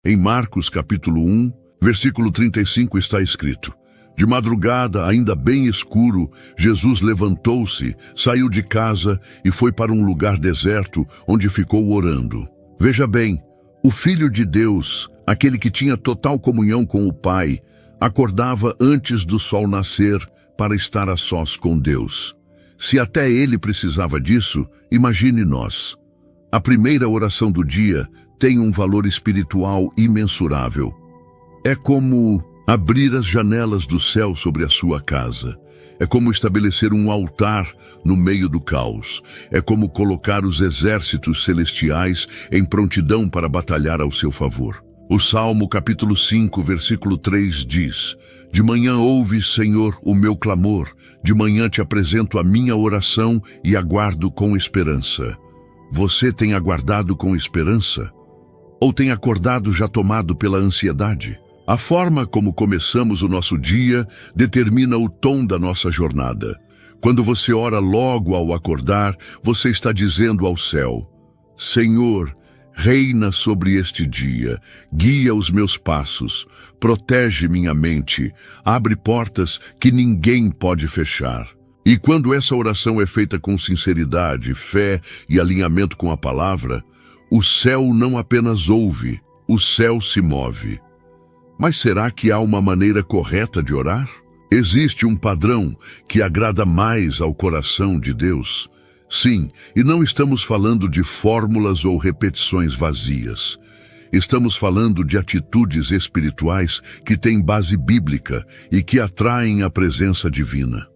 Em Marcos capítulo 1, versículo 35 está escrito: de madrugada, ainda bem escuro, Jesus levantou-se, saiu de casa e foi para um lugar deserto, onde ficou orando. Veja bem, o Filho de Deus, aquele que tinha total comunhão com o Pai, acordava antes do sol nascer para estar a sós com Deus. Se até ele precisava disso, imagine nós. A primeira oração do dia tem um valor espiritual imensurável. É como abrir as janelas do céu sobre a sua casa. É como estabelecer um altar no meio do caos. É como colocar os exércitos celestiais em prontidão para batalhar ao seu favor. O Salmo capítulo 5, versículo 3 diz: de manhã ouves, Senhor, o meu clamor. De manhã te apresento a minha oração e aguardo com esperança. Você tem aguardado com esperança? Ou tem acordado já tomado pela ansiedade? A forma como começamos o nosso dia determina o tom da nossa jornada. Quando você ora logo ao acordar, você está dizendo ao céu: Senhor, reina sobre este dia, guia os meus passos, protege minha mente, abre portas que ninguém pode fechar. E quando essa oração é feita com sinceridade, fé e alinhamento com a palavra, o céu não apenas ouve, o céu se move. Mas será que há uma maneira correta de orar? Existe um padrão que agrada mais ao coração de Deus? Sim, e não estamos falando de fórmulas ou repetições vazias. Estamos falando de atitudes espirituais que têm base bíblica e que atraem a presença divina.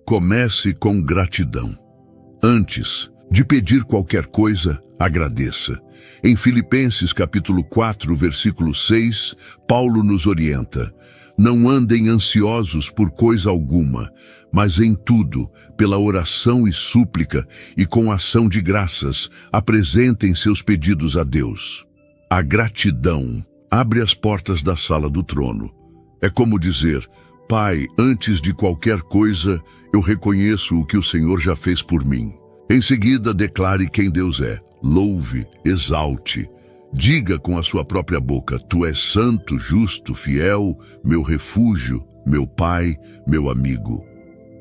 Comece com gratidão. Antes de pedir qualquer coisa, agradeça. Em Filipenses capítulo 4, versículo 6, Paulo nos orienta: não andem ansiosos por coisa alguma, mas em tudo, pela oração e súplica e com ação de graças, apresentem seus pedidos a Deus. A gratidão abre as portas da sala do trono. É como dizer: Pai, antes de qualquer coisa, eu reconheço o que o Senhor já fez por mim. Em seguida, declare quem Deus é. Louve, exalte. Diga com a sua própria boca: tu és santo, justo, fiel, meu refúgio, meu Pai, meu amigo.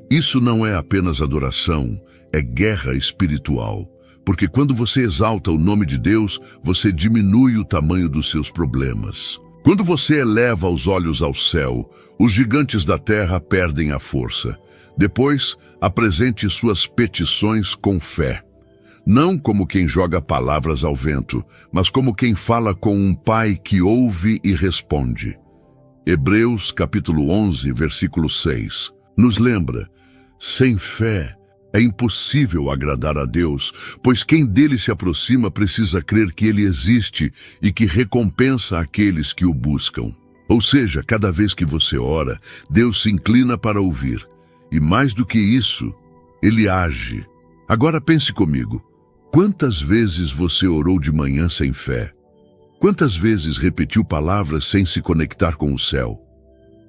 Isso não é apenas adoração, é guerra espiritual. Porque quando você exalta o nome de Deus, você diminui o tamanho dos seus problemas. Quando você eleva os olhos ao céu, os gigantes da terra perdem a força. Depois, apresente suas petições com fé. Não como quem joga palavras ao vento, mas como quem fala com um pai que ouve e responde. Hebreus capítulo 11, versículo 6, nos lembra: sem fé é impossível agradar a Deus, pois quem dele se aproxima precisa crer que ele existe e que recompensa aqueles que o buscam. Ou seja, cada vez que você ora, Deus se inclina para ouvir. E mais do que isso, ele age. Agora pense comigo. Quantas vezes você orou de manhã sem fé? Quantas vezes repetiu palavras sem se conectar com o céu?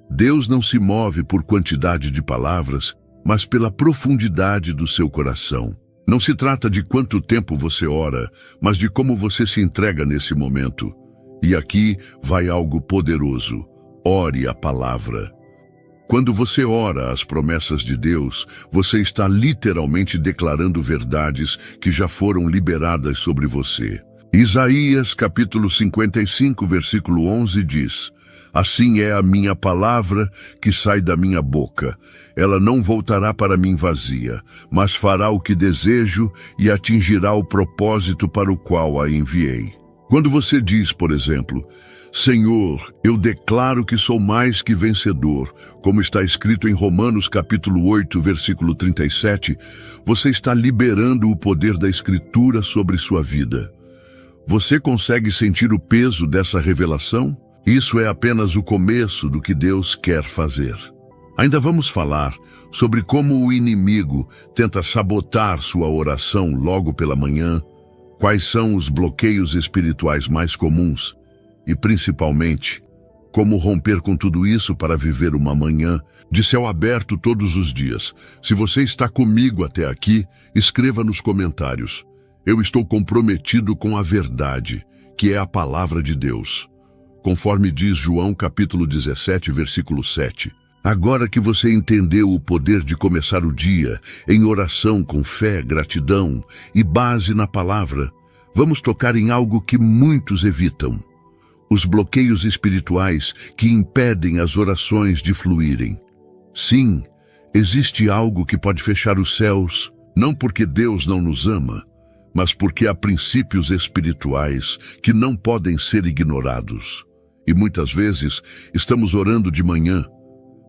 Deus não se move por quantidade de palavras, mas pela profundidade do seu coração. Não se trata de quanto tempo você ora, mas de como você se entrega nesse momento. E aqui vai algo poderoso. Ore a palavra. Quando você ora as promessas de Deus, você está literalmente declarando verdades que já foram liberadas sobre você. Isaías capítulo 55, versículo 11 diz: assim é a minha palavra que sai da minha boca. Ela não voltará para mim vazia, mas fará o que desejo e atingirá o propósito para o qual a enviei. Quando você diz, por exemplo: Senhor, eu declaro que sou mais que vencedor, como está escrito em Romanos capítulo 8, versículo 37, você está liberando o poder da Escritura sobre sua vida. Você consegue sentir o peso dessa revelação? Isso é apenas o começo do que Deus quer fazer. Ainda vamos falar sobre como o inimigo tenta sabotar sua oração logo pela manhã, quais são os bloqueios espirituais mais comuns e, principalmente, como romper com tudo isso para viver uma manhã de céu aberto todos os dias. Se você está comigo até aqui, escreva nos comentários: eu estou comprometido com a verdade, que é a palavra de Deus. conforme diz João capítulo 17, versículo 7. Agora que você entendeu o poder de começar o dia em oração com fé, gratidão e base na palavra, vamos tocar em algo que muitos evitam: os bloqueios espirituais que impedem as orações de fluírem. Sim, existe algo que pode fechar os céus, não porque Deus não nos ama, mas porque há princípios espirituais que não podem ser ignorados. E muitas vezes estamos orando de manhã,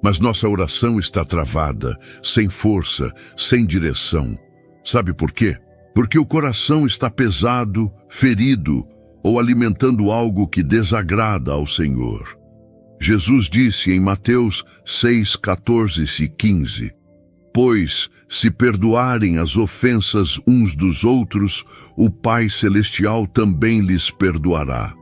mas nossa oração está travada, sem força, sem direção. Sabe por quê? Porque o coração está pesado, ferido ou alimentando algo que desagrada ao Senhor. Jesus disse em Mateus 6, 14 e 15: Pois, se perdoarem as ofensas uns dos outros, o Pai Celestial também lhes perdoará.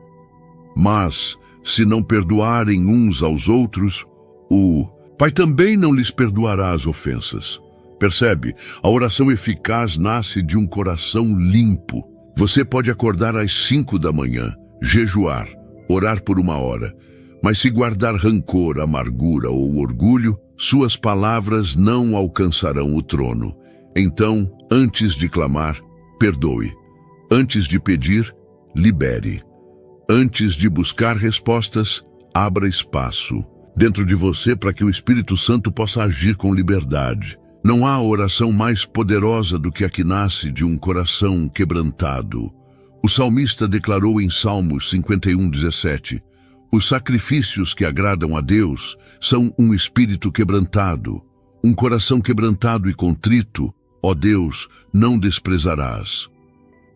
Mas, se não perdoarem uns aos outros, o Pai também não lhes perdoará as ofensas. Percebe? A oração eficaz nasce de um coração limpo. Você pode acordar às 5 da manhã, jejuar, orar por 1 hora. Mas se guardar rancor, amargura ou orgulho, suas palavras não alcançarão o trono. Então, antes de clamar, perdoe. Antes de pedir, libere. Antes de buscar respostas, abra espaço dentro de você para que o Espírito Santo possa agir com liberdade. Não há oração mais poderosa do que a que nasce de um coração quebrantado. O salmista declarou em Salmos 51:17: Os sacrifícios que agradam a Deus são um espírito quebrantado. Um coração quebrantado e contrito, ó Deus, não desprezarás.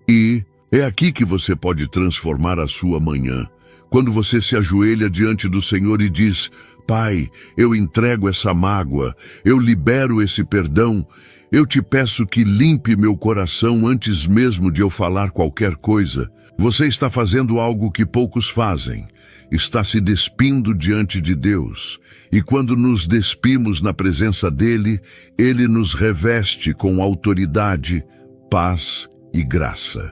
E é aqui que você pode transformar a sua manhã. Quando você se ajoelha diante do Senhor e diz: Pai, eu entrego essa mágoa, eu libero esse perdão, eu te peço que limpe meu coração antes mesmo de eu falar qualquer coisa. Você está fazendo algo que poucos fazem. Está se despindo diante de Deus. E quando nos despimos na presença dele, ele nos reveste com autoridade, paz e graça.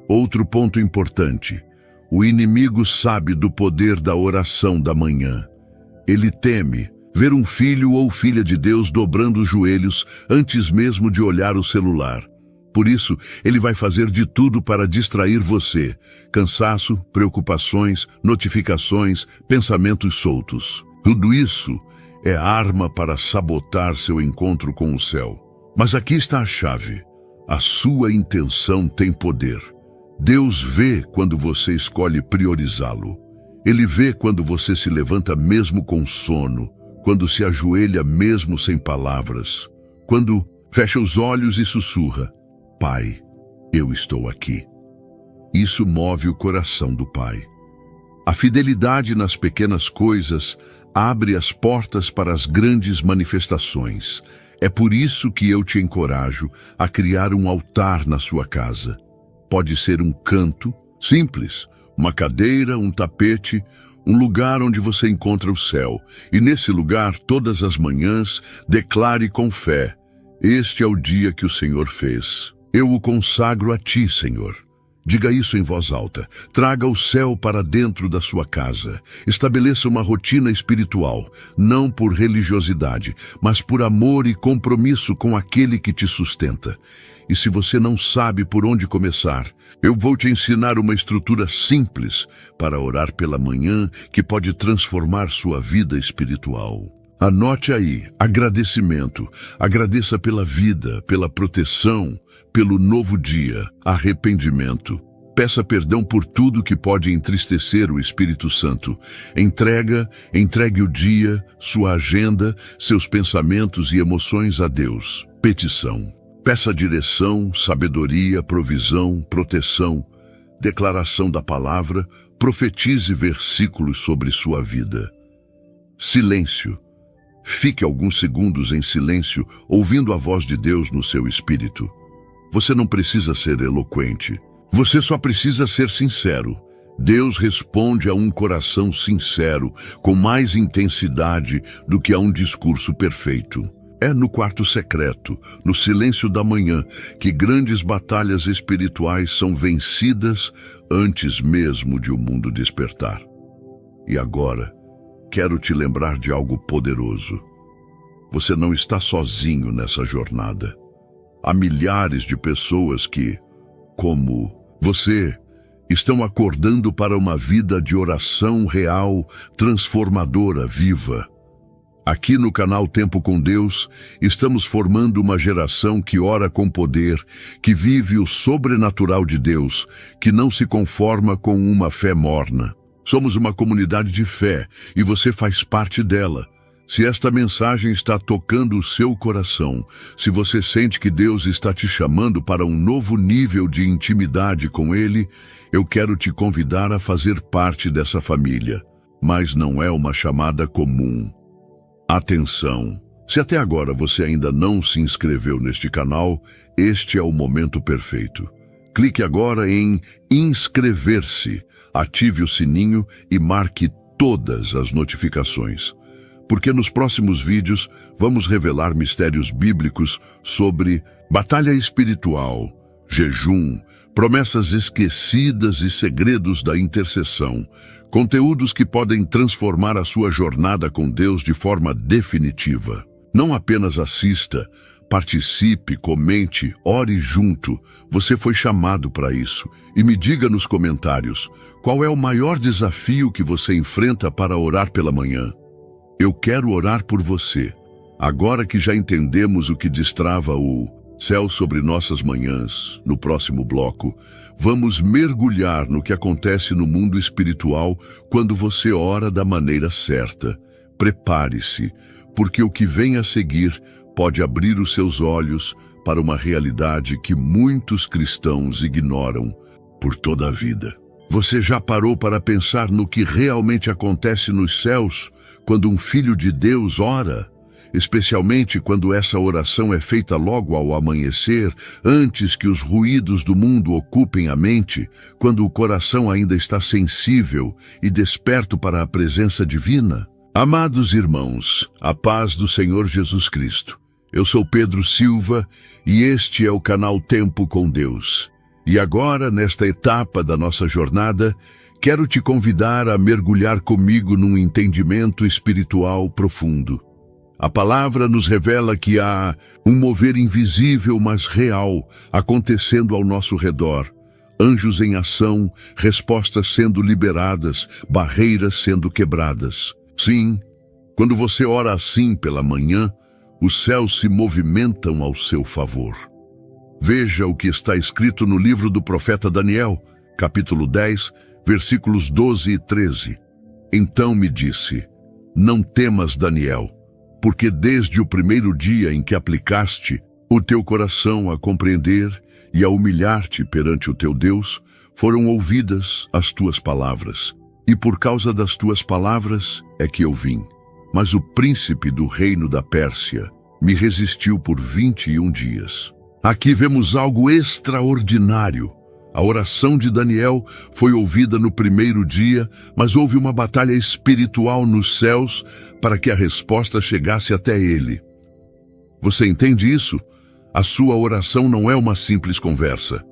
Outro ponto importante: o inimigo sabe do poder da oração da manhã. Ele teme ver um filho ou filha de Deus dobrando os joelhos antes mesmo de olhar o celular. Por isso, ele vai fazer de tudo para distrair você. Cansaço, preocupações, notificações, pensamentos soltos. Tudo isso é arma para sabotar seu encontro com o céu. Mas aqui está a chave. A sua intenção tem poder. Deus vê quando você escolhe priorizá-lo. Ele vê quando você se levanta mesmo com sono, quando se ajoelha mesmo sem palavras, quando fecha os olhos e sussurra: Pai, eu estou aqui. Isso move o coração do Pai. A fidelidade nas pequenas coisas abre as portas para as grandes manifestações. É por isso que eu te encorajo a criar um altar na sua casa. Pode ser um canto simples, uma cadeira, um tapete, um lugar onde você encontra o céu. E nesse lugar, todas as manhãs, declare com fé: Este é o dia que o Senhor fez. Eu o consagro a ti, Senhor. Diga isso em voz alta. Traga o céu para dentro da sua casa. Estabeleça uma rotina espiritual, não por religiosidade, mas por amor e compromisso com aquele que te sustenta. E se você não sabe por onde começar, eu vou te ensinar uma estrutura simples para orar pela manhã que pode transformar sua vida espiritual. Anote aí: agradecimento. Agradeça pela vida, pela proteção, pelo novo dia. Arrependimento. Peça perdão por tudo que pode entristecer o Espírito Santo. Entregue o dia, sua agenda, seus pensamentos e emoções a Deus. Petição. Peça direção, sabedoria, provisão, proteção. Declaração da palavra. Profetize versículos sobre sua vida. Silêncio. Fique alguns segundos em silêncio, ouvindo a voz de Deus no seu espírito. Você não precisa ser eloquente. Você só precisa ser sincero. Deus responde a um coração sincero, com mais intensidade do que a um discurso perfeito. É no quarto secreto, no silêncio da manhã, que grandes batalhas espirituais são vencidas antes mesmo de o mundo despertar. E agora, quero te lembrar de algo poderoso. Você não está sozinho nessa jornada. Há milhares de pessoas que, como você, estão acordando para uma vida de oração real, transformadora, viva. Aqui no canal Tempo com Deus, estamos formando uma geração que ora com poder, que vive o sobrenatural de Deus, que não se conforma com uma fé morna. Somos uma comunidade de fé e você faz parte dela. Se esta mensagem está tocando o seu coração, se você sente que Deus está te chamando para um novo nível de intimidade com Ele, eu quero te convidar a fazer parte dessa família. Mas não é uma chamada comum. Atenção! Se até agora você ainda não se inscreveu neste canal, este é o momento perfeito. Clique agora em inscrever-se, ative o sininho e marque todas as notificações. Porque nos próximos vídeos vamos revelar mistérios bíblicos sobre batalha espiritual, jejum, promessas esquecidas e segredos da intercessão, conteúdos que podem transformar a sua jornada com Deus de forma definitiva. Não apenas assista, participe, comente, ore junto. Você foi chamado para isso. E me diga nos comentários, qual é o maior desafio que você enfrenta para orar pela manhã? Eu quero orar por você. Agora que já entendemos o que destrava o céu sobre nossas manhãs, no próximo bloco, vamos mergulhar no que acontece no mundo espiritual quando você ora da maneira certa. Prepare-se, porque o que vem a seguir pode abrir os seus olhos para uma realidade que muitos cristãos ignoram por toda a vida. Você já parou para pensar no que realmente acontece nos céus quando um filho de Deus ora? Especialmente quando essa oração é feita logo ao amanhecer, antes que os ruídos do mundo ocupem a mente, quando o coração ainda está sensível e desperto para a presença divina? Amados irmãos, a paz do Senhor Jesus Cristo. Eu sou Pedro Silva e este é o canal Tempo com Deus. E agora, nesta etapa da nossa jornada, quero te convidar a mergulhar comigo num entendimento espiritual profundo. A palavra nos revela que há um mover invisível, mas real, acontecendo ao nosso redor. Anjos em ação, respostas sendo liberadas, barreiras sendo quebradas. Sim, quando você ora assim pela manhã, os céus se movimentam ao seu favor. Veja o que está escrito no livro do profeta Daniel, capítulo 10, versículos 12 e 13. Então me disse, não temas, Daniel, porque desde o primeiro dia em que aplicaste o teu coração a compreender e a humilhar-te perante o teu Deus, foram ouvidas as tuas palavras. E por causa das tuas palavras é que eu vim. Mas o príncipe do reino da Pérsia me resistiu por 21 dias. Aqui vemos algo extraordinário. A oração de Daniel foi ouvida no primeiro dia, mas houve uma batalha espiritual nos céus para que a resposta chegasse até ele. Você entende isso? A sua oração não é uma simples conversa.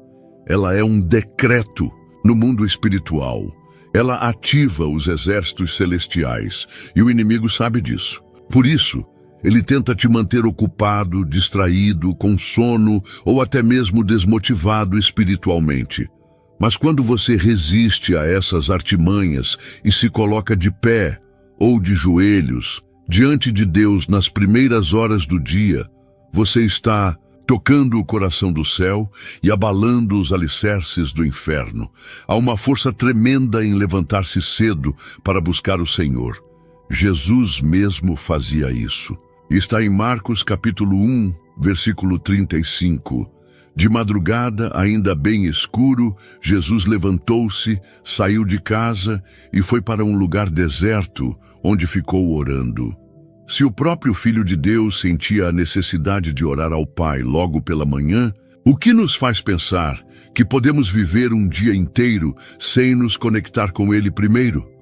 Ela é um decreto no mundo espiritual. Ela ativa os exércitos celestiais e o inimigo sabe disso. Por isso, ele tenta te manter ocupado, distraído, com sono ou até mesmo desmotivado espiritualmente. Mas quando você resiste a essas artimanhas e se coloca de pé ou de joelhos diante de Deus nas primeiras horas do dia, você está tocando o coração do céu e abalando os alicerces do inferno. Há uma força tremenda em levantar-se cedo para buscar o Senhor. Jesus mesmo fazia isso. Está em Marcos capítulo 1, versículo 35. De madrugada, ainda bem escuro, Jesus levantou-se, saiu de casa e foi para um lugar deserto, onde ficou orando. Se o próprio Filho de Deus sentia a necessidade de orar ao Pai logo pela manhã, o que nos faz pensar que podemos viver um dia inteiro sem nos conectar com Ele primeiro?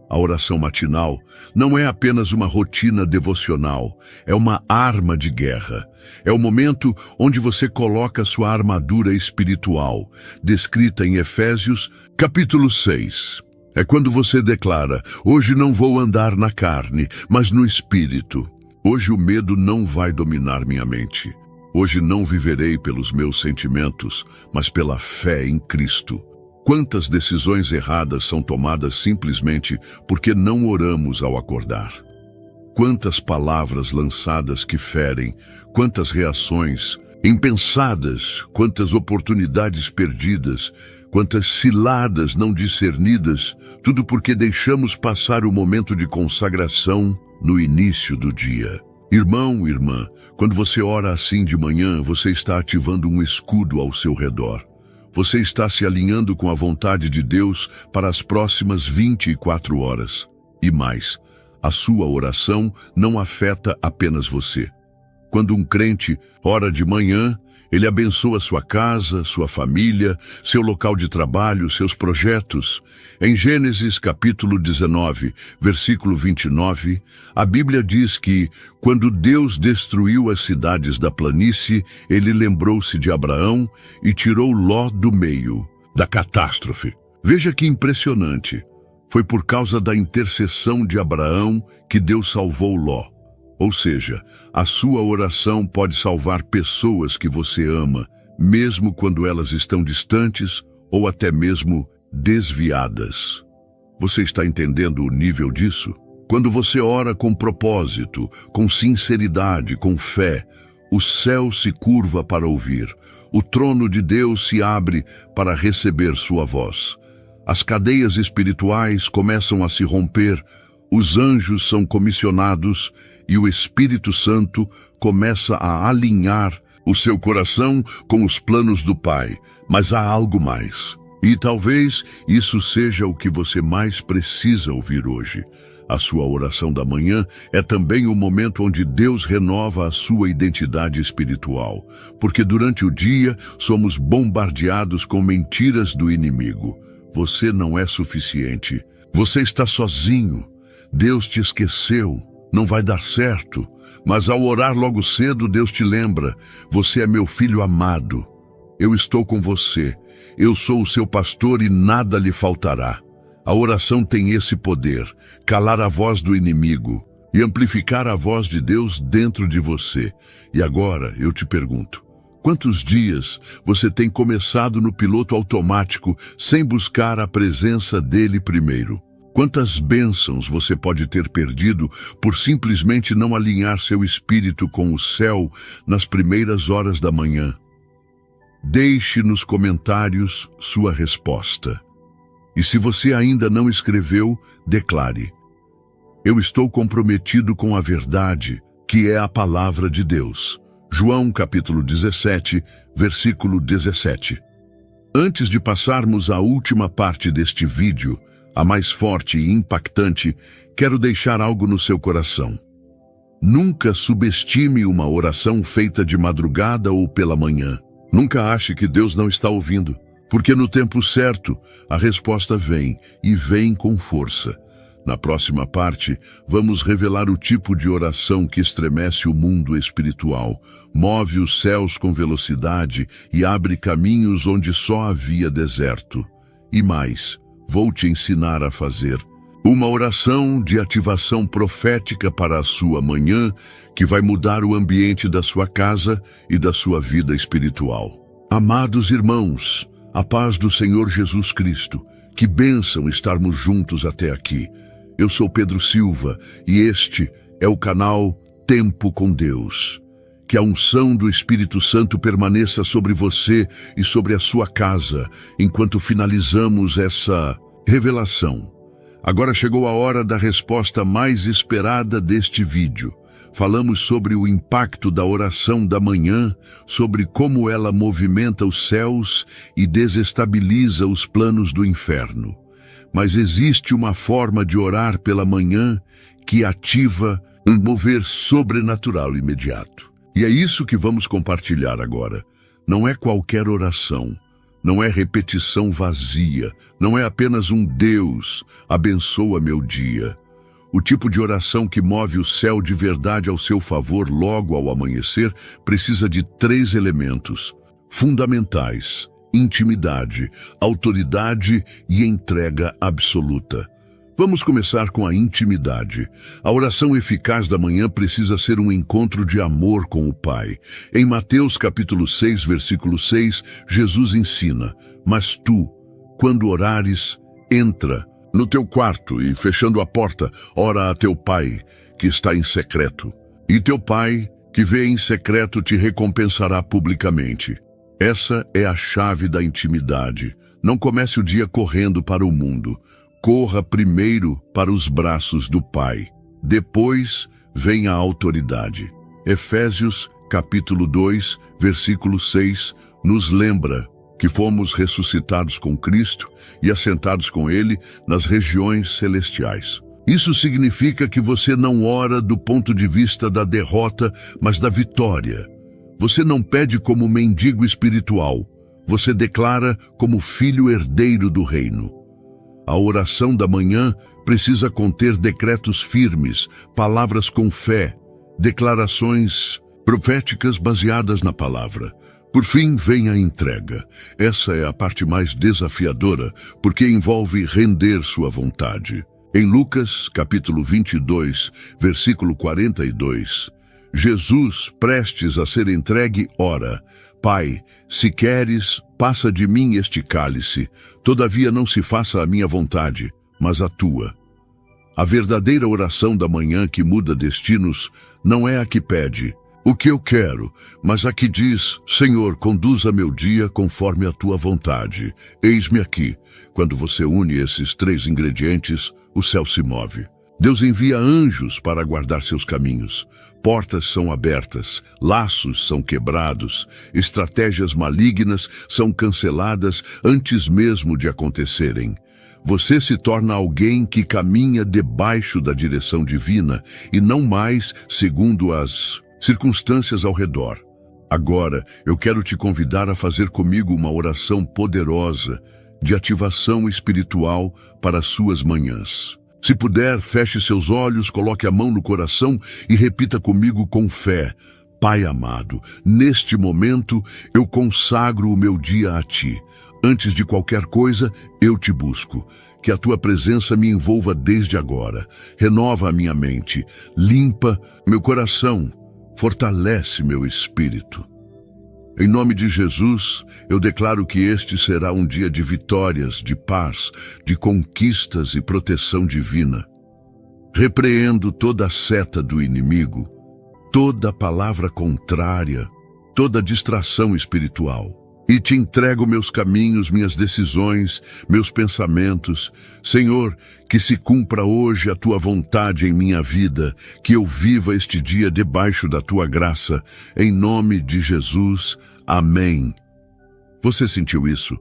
A oração matinal não é apenas uma rotina devocional, é uma arma de guerra. É o momento onde você coloca sua armadura espiritual, descrita em Efésios, capítulo 6. É quando você declara: hoje não vou andar na carne, mas no Espírito. Hoje o medo não vai dominar minha mente. Hoje não viverei pelos meus sentimentos, mas pela fé em Cristo. Quantas decisões erradas são tomadas simplesmente porque não oramos ao acordar? Quantas palavras lançadas que ferem, quantas reações impensadas, quantas oportunidades perdidas, quantas ciladas não discernidas, tudo porque deixamos passar o momento de consagração no início do dia. Irmão, irmã, quando você ora assim de manhã, você está ativando um escudo ao seu redor. Você está se alinhando com a vontade de Deus para as próximas 24 horas. E mais, a sua oração não afeta apenas você. Quando um crente ora de manhã, ele abençoa sua casa, sua família, seu local de trabalho, seus projetos. Em Gênesis capítulo 19, versículo 29, a Bíblia diz que, quando Deus destruiu as cidades da planície, ele lembrou-se de Abraão e tirou Ló do meio da catástrofe. Veja que impressionante. Foi por causa da intercessão de Abraão que Deus salvou Ló. Ou seja, a sua oração pode salvar pessoas que você ama, mesmo quando elas estão distantes ou até mesmo desviadas. Você está entendendo o nível disso? Quando você ora com propósito, com sinceridade, com fé, o céu se curva para ouvir. O trono de Deus se abre para receber sua voz. As cadeias espirituais começam a se romper, os anjos são comissionados e o Espírito Santo começa a alinhar o seu coração com os planos do Pai. Mas há algo mais. E talvez isso seja o que você mais precisa ouvir hoje. A sua oração da manhã é também o momento onde Deus renova a sua identidade espiritual. Porque durante o dia somos bombardeados com mentiras do inimigo. Você não é suficiente. Você está sozinho. Deus te esqueceu. Não vai dar certo. Mas ao orar logo cedo, Deus te lembra: você é meu filho amado. Eu estou com você. Eu sou o seu pastor e nada lhe faltará. A oração tem esse poder: calar a voz do inimigo e amplificar a voz de Deus dentro de você. E agora eu te pergunto: quantos dias você tem começado no piloto automático sem buscar a presença dele primeiro? Quantas bênçãos você pode ter perdido por simplesmente não alinhar seu espírito com o céu nas primeiras horas da manhã? Deixe nos comentários sua resposta. E se você ainda não escreveu, declare: eu estou comprometido com a verdade, que é a palavra de Deus. João capítulo 17, versículo 17. Antes de passarmos à última parte deste vídeo, a mais forte e impactante, quero deixar algo no seu coração. Nunca subestime uma oração feita de madrugada ou pela manhã. Nunca ache que Deus não está ouvindo, porque no tempo certo a resposta vem, e vem com força. Na próxima parte, vamos revelar o tipo de oração que estremece o mundo espiritual, move os céus com velocidade e abre caminhos onde só havia deserto. E mais, vou te ensinar a fazer uma oração de ativação profética para a sua manhã, que vai mudar o ambiente da sua casa e da sua vida espiritual. Amados irmãos, a paz do Senhor Jesus Cristo, que bênção estarmos juntos até aqui. Eu sou Pedro Silva e este é o canal Tempo com Deus. Que a unção do Espírito Santo permaneça sobre você e sobre a sua casa, enquanto finalizamos essa revelação. Agora chegou a hora da resposta mais esperada deste vídeo. Falamos sobre o impacto da oração da manhã, sobre como ela movimenta os céus e desestabiliza os planos do inferno. Mas existe uma forma de orar pela manhã que ativa um mover sobrenatural imediato. E é isso que vamos compartilhar agora. Não é qualquer oração. Não é repetição vazia, não é apenas um Deus, abençoa meu dia. O tipo de oração que move o céu de verdade ao seu favor logo ao amanhecer precisa de 3 elementos fundamentais. intimidade, autoridade e entrega absoluta. Vamos começar com a intimidade. A oração eficaz da manhã precisa ser um encontro de amor com o Pai. Em Mateus capítulo 6, versículo 6, Jesus ensina: "Mas tu, quando orares, entra no teu quarto e, fechando a porta, ora a teu Pai, que está em secreto. E teu Pai, que vê em secreto, te recompensará publicamente." Essa é a chave da intimidade. Não comece o dia correndo para o mundo. Corra primeiro para os braços do Pai. Depois vem a autoridade. Efésios, capítulo 2, versículo 6, nos lembra que fomos ressuscitados com Cristo e assentados com Ele nas regiões celestiais. Isso significa que você não ora do ponto de vista da derrota, mas da vitória. Você não pede como mendigo espiritual. Você declara como filho herdeiro do reino. A oração da manhã precisa conter decretos firmes, palavras com fé, declarações proféticas baseadas na palavra. Por fim, vem a entrega. Essa é a parte mais desafiadora, porque envolve render sua vontade. Em Lucas, capítulo 22, versículo 42, Jesus, prestes a ser entregue, ora: "Pai, se queres, passa de mim este cálice, todavia não se faça a minha vontade, mas a tua." A verdadeira oração da manhã que muda destinos não é a que pede "o que eu quero", mas a que diz: "Senhor, conduza meu dia conforme a tua vontade. Eis-me aqui." Quando você une esses três ingredientes, o céu se move. Deus envia anjos para guardar seus caminhos. Portas são abertas, laços são quebrados, estratégias malignas são canceladas antes mesmo de acontecerem. Você se torna alguém que caminha debaixo da direção divina e não mais segundo as circunstâncias ao redor. Agora, eu quero te convidar a fazer comigo uma oração poderosa de ativação espiritual para as suas manhãs. Se puder, feche seus olhos, coloque a mão no coração e repita comigo com fé: "Pai amado, neste momento eu consagro o meu dia a Ti. Antes de qualquer coisa, eu te busco. Que a Tua presença me envolva desde agora. Renova a minha mente, limpa meu coração, fortalece meu espírito." Em nome de Jesus, eu declaro que este será um dia de vitórias, de paz, de conquistas e proteção divina. Repreendo toda a seta do inimigo, toda palavra contrária, toda distração espiritual. E te entrego meus caminhos, minhas decisões, meus pensamentos. Senhor, que se cumpra hoje a Tua vontade em minha vida, que eu viva este dia debaixo da Tua graça. Em nome de Jesus, amém. Você sentiu isso?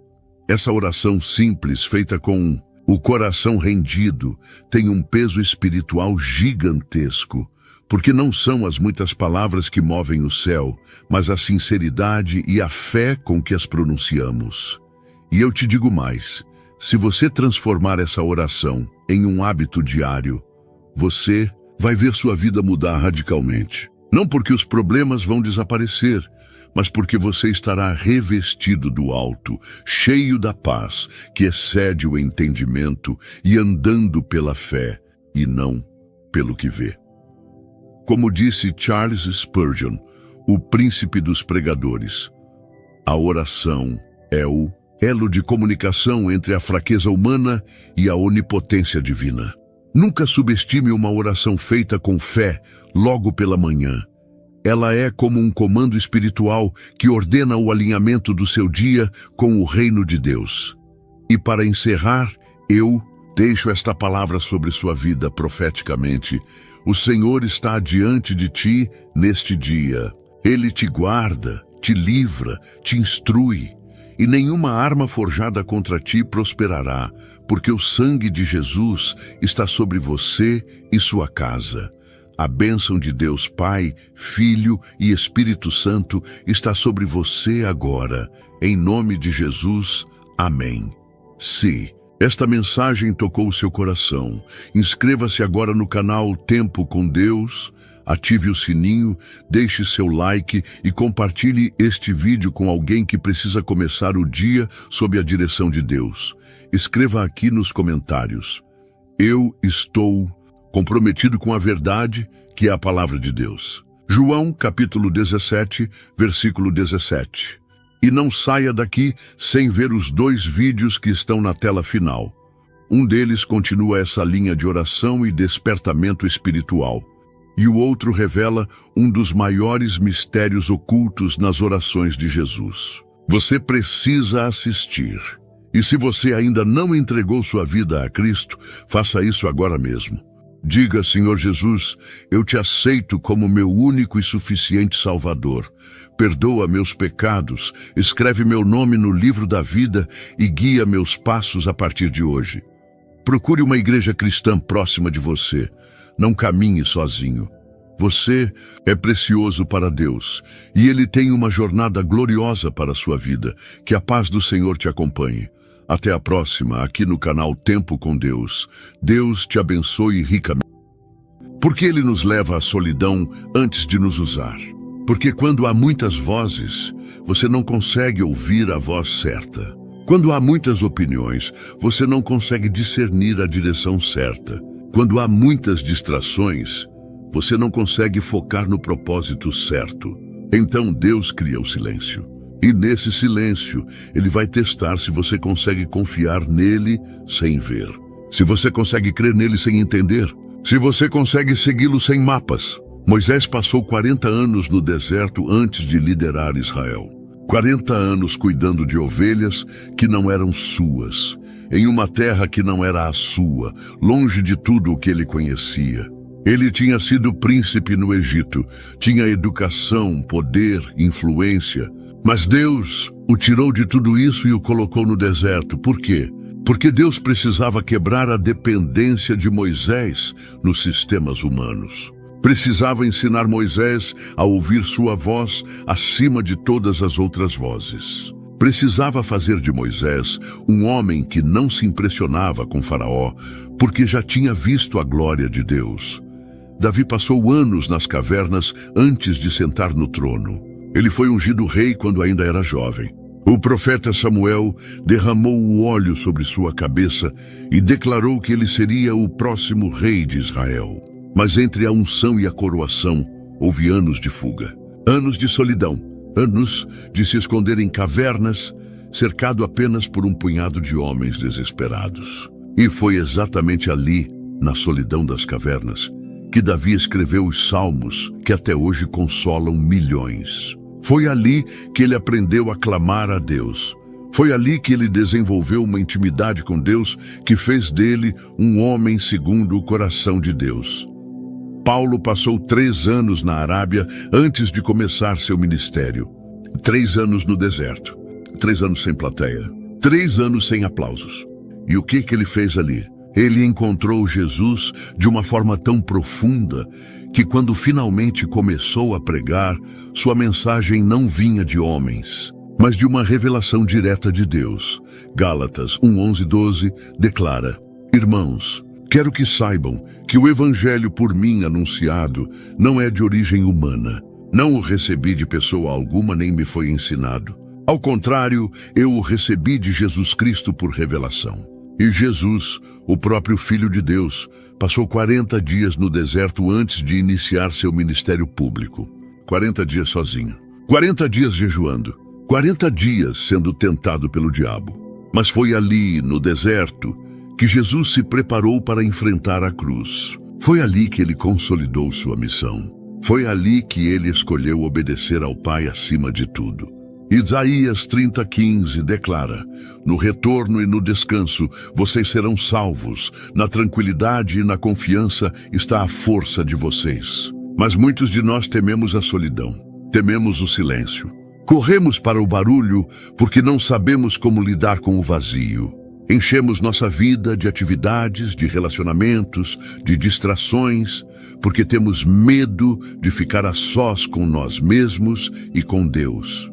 Essa oração simples, feita com o coração rendido, tem um peso espiritual gigantesco. Porque não são as muitas palavras que movem o céu, mas a sinceridade e a fé com que as pronunciamos. E eu te digo mais: se você transformar essa oração em um hábito diário, você vai ver sua vida mudar radicalmente. Não porque os problemas vão desaparecer, mas porque você estará revestido do alto, cheio da paz, que excede o entendimento e andando pela fé e não pelo que vê. Como disse Charles Spurgeon, o príncipe dos pregadores, a oração é o elo de comunicação entre a fraqueza humana e a onipotência divina. Nunca subestime uma oração feita com fé logo pela manhã. Ela é como um comando espiritual que ordena o alinhamento do seu dia com o reino de Deus. E para encerrar, eu deixo esta palavra sobre sua vida profeticamente. O Senhor está diante de ti neste dia. Ele te guarda, te livra, te instrui, e nenhuma arma forjada contra ti prosperará, porque o sangue de Jesus está sobre você e sua casa. A bênção de Deus Pai, Filho e Espírito Santo está sobre você agora. Em nome de Jesus, amém. Se Esta mensagem tocou o seu coração. Inscreva-se agora no canal Tempo com Deus, ative o sininho, deixe seu like e compartilhe este vídeo com alguém que precisa começar o dia sob a direção de Deus. Escreva aqui nos comentários: eu estou comprometido com a verdade, que é a palavra de Deus. João, capítulo 17, versículo 17. E não saia daqui sem ver os 2 vídeos que estão na tela final. Um deles continua essa linha de oração e despertamento espiritual. E o outro revela um dos maiores mistérios ocultos nas orações de Jesus. Você precisa assistir. E se você ainda não entregou sua vida a Cristo, faça isso agora mesmo. Diga: Senhor Jesus, eu te aceito como meu único e suficiente Salvador. Perdoa meus pecados, escreve meu nome no livro da vida e guia meus passos a partir de hoje. Procure uma igreja cristã próxima de você. Não caminhe sozinho. Você é precioso para Deus e Ele tem uma jornada gloriosa para a sua vida. Que a paz do Senhor te acompanhe. Até a próxima, aqui no canal Tempo com Deus. Deus te abençoe ricamente. Por que Ele nos leva à solidão antes de nos usar? Porque quando há muitas vozes, você não consegue ouvir a voz certa. Quando há muitas opiniões, você não consegue discernir a direção certa. Quando há muitas distrações, você não consegue focar no propósito certo. Então Deus cria o silêncio. E nesse silêncio, Ele vai testar se você consegue confiar nele sem ver. Se você consegue crer nele sem entender. Se você consegue segui-lo sem mapas. Moisés passou 40 anos no deserto antes de liderar Israel. 40 anos cuidando de ovelhas que não eram suas, em uma terra que não era a sua, longe de tudo o que ele conhecia. Ele tinha sido príncipe no Egito, tinha educação, poder, influência. Mas Deus o tirou de tudo isso e o colocou no deserto. Por quê? Porque Deus precisava quebrar a dependência de Moisés nos sistemas humanos. Precisava ensinar Moisés a ouvir sua voz acima de todas as outras vozes. Precisava fazer de Moisés um homem que não se impressionava com Faraó, porque já tinha visto a glória de Deus. Davi passou anos nas cavernas antes de sentar no trono. Ele foi ungido rei quando ainda era jovem. O profeta Samuel derramou o óleo sobre sua cabeça e declarou que ele seria o próximo rei de Israel. Mas entre a unção e a coroação, houve anos de fuga, anos de solidão, anos de se esconder em cavernas, cercado apenas por um punhado de homens desesperados. E foi exatamente ali, na solidão das cavernas, que Davi escreveu os salmos que até hoje consolam milhões. Foi ali que ele aprendeu a clamar a Deus. Foi ali que ele desenvolveu uma intimidade com Deus que fez dele um homem segundo o coração de Deus. Paulo passou 3 anos na Arábia antes de começar seu ministério. 3 anos no deserto, 3 anos sem plateia, 3 anos sem aplausos. E o que ele fez ali? Ele encontrou Jesus de uma forma tão profunda que quando finalmente começou a pregar, sua mensagem não vinha de homens, mas de uma revelação direta de Deus. Gálatas 1:11-12 declara: Irmãos, quero que saibam que o evangelho por mim anunciado não é de origem humana. Não o recebi de pessoa alguma, nem me foi ensinado. Ao contrário, eu o recebi de Jesus Cristo por revelação. E Jesus, o próprio Filho de Deus, passou 40 dias no deserto antes de iniciar seu ministério público. 40 dias sozinho. 40 dias jejuando. 40 dias sendo tentado pelo diabo. Mas foi ali, no deserto, que Jesus se preparou para enfrentar a cruz. Foi ali que ele consolidou sua missão. Foi ali que ele escolheu obedecer ao Pai acima de tudo. Isaías 30:15 declara: No retorno e no descanso vocês serão salvos, na tranquilidade e na confiança está a força de vocês. Mas muitos de nós tememos a solidão, tememos o silêncio. Corremos para o barulho porque não sabemos como lidar com o vazio. Enchemos nossa vida de atividades, de relacionamentos, de distrações, porque temos medo de ficar a sós com nós mesmos e com Deus.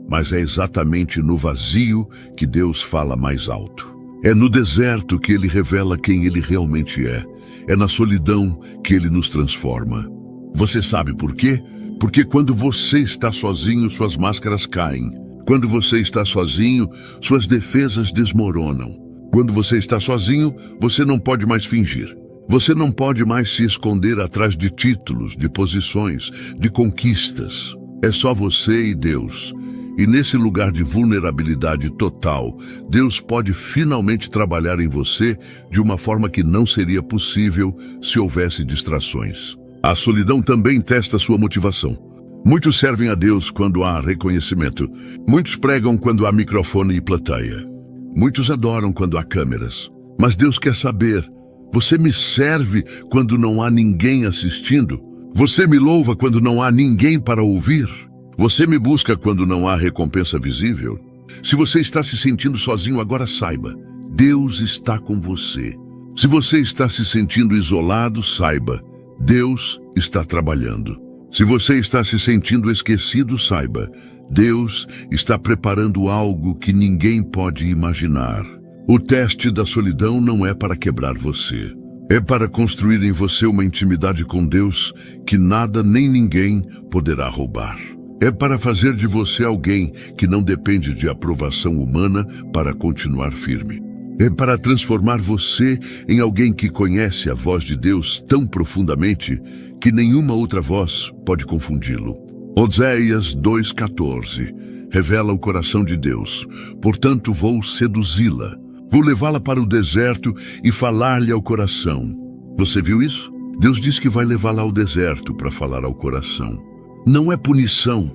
Mas é exatamente no vazio que Deus fala mais alto. É no deserto que ele revela quem ele realmente é. É na solidão que ele nos transforma. Você sabe por quê? Porque quando você está sozinho, suas máscaras caem. Quando você está sozinho, suas defesas desmoronam. Quando você está sozinho, você não pode mais fingir. Você não pode mais se esconder atrás de títulos, de posições, de conquistas. É só você e Deus. E nesse lugar de vulnerabilidade total, Deus pode finalmente trabalhar em você de uma forma que não seria possível se houvesse distrações. A solidão também testa sua motivação. Muitos servem a Deus quando há reconhecimento. Muitos pregam quando há microfone e plateia. Muitos adoram quando há câmeras. Mas Deus quer saber: você me serve quando não há ninguém assistindo? Você me louva quando não há ninguém para ouvir? Você me busca quando não há recompensa visível? Se você está se sentindo sozinho, agora saiba: Deus está com você. Se você está se sentindo isolado, saiba: Deus está trabalhando. Se você está se sentindo esquecido, saiba: Deus está preparando algo que ninguém pode imaginar. O teste da solidão não é para quebrar você. É para construir em você uma intimidade com Deus que nada nem ninguém poderá roubar. É para fazer de você alguém que não depende de aprovação humana para continuar firme. É para transformar você em alguém que conhece a voz de Deus tão profundamente que nenhuma outra voz pode confundi-lo. Oséias 2,14 revela o coração de Deus. Portanto, vou seduzi-la. Vou levá-la para o deserto e falar-lhe ao coração. Você viu isso? Deus diz que vai levá-la ao deserto para falar ao coração. Não é punição,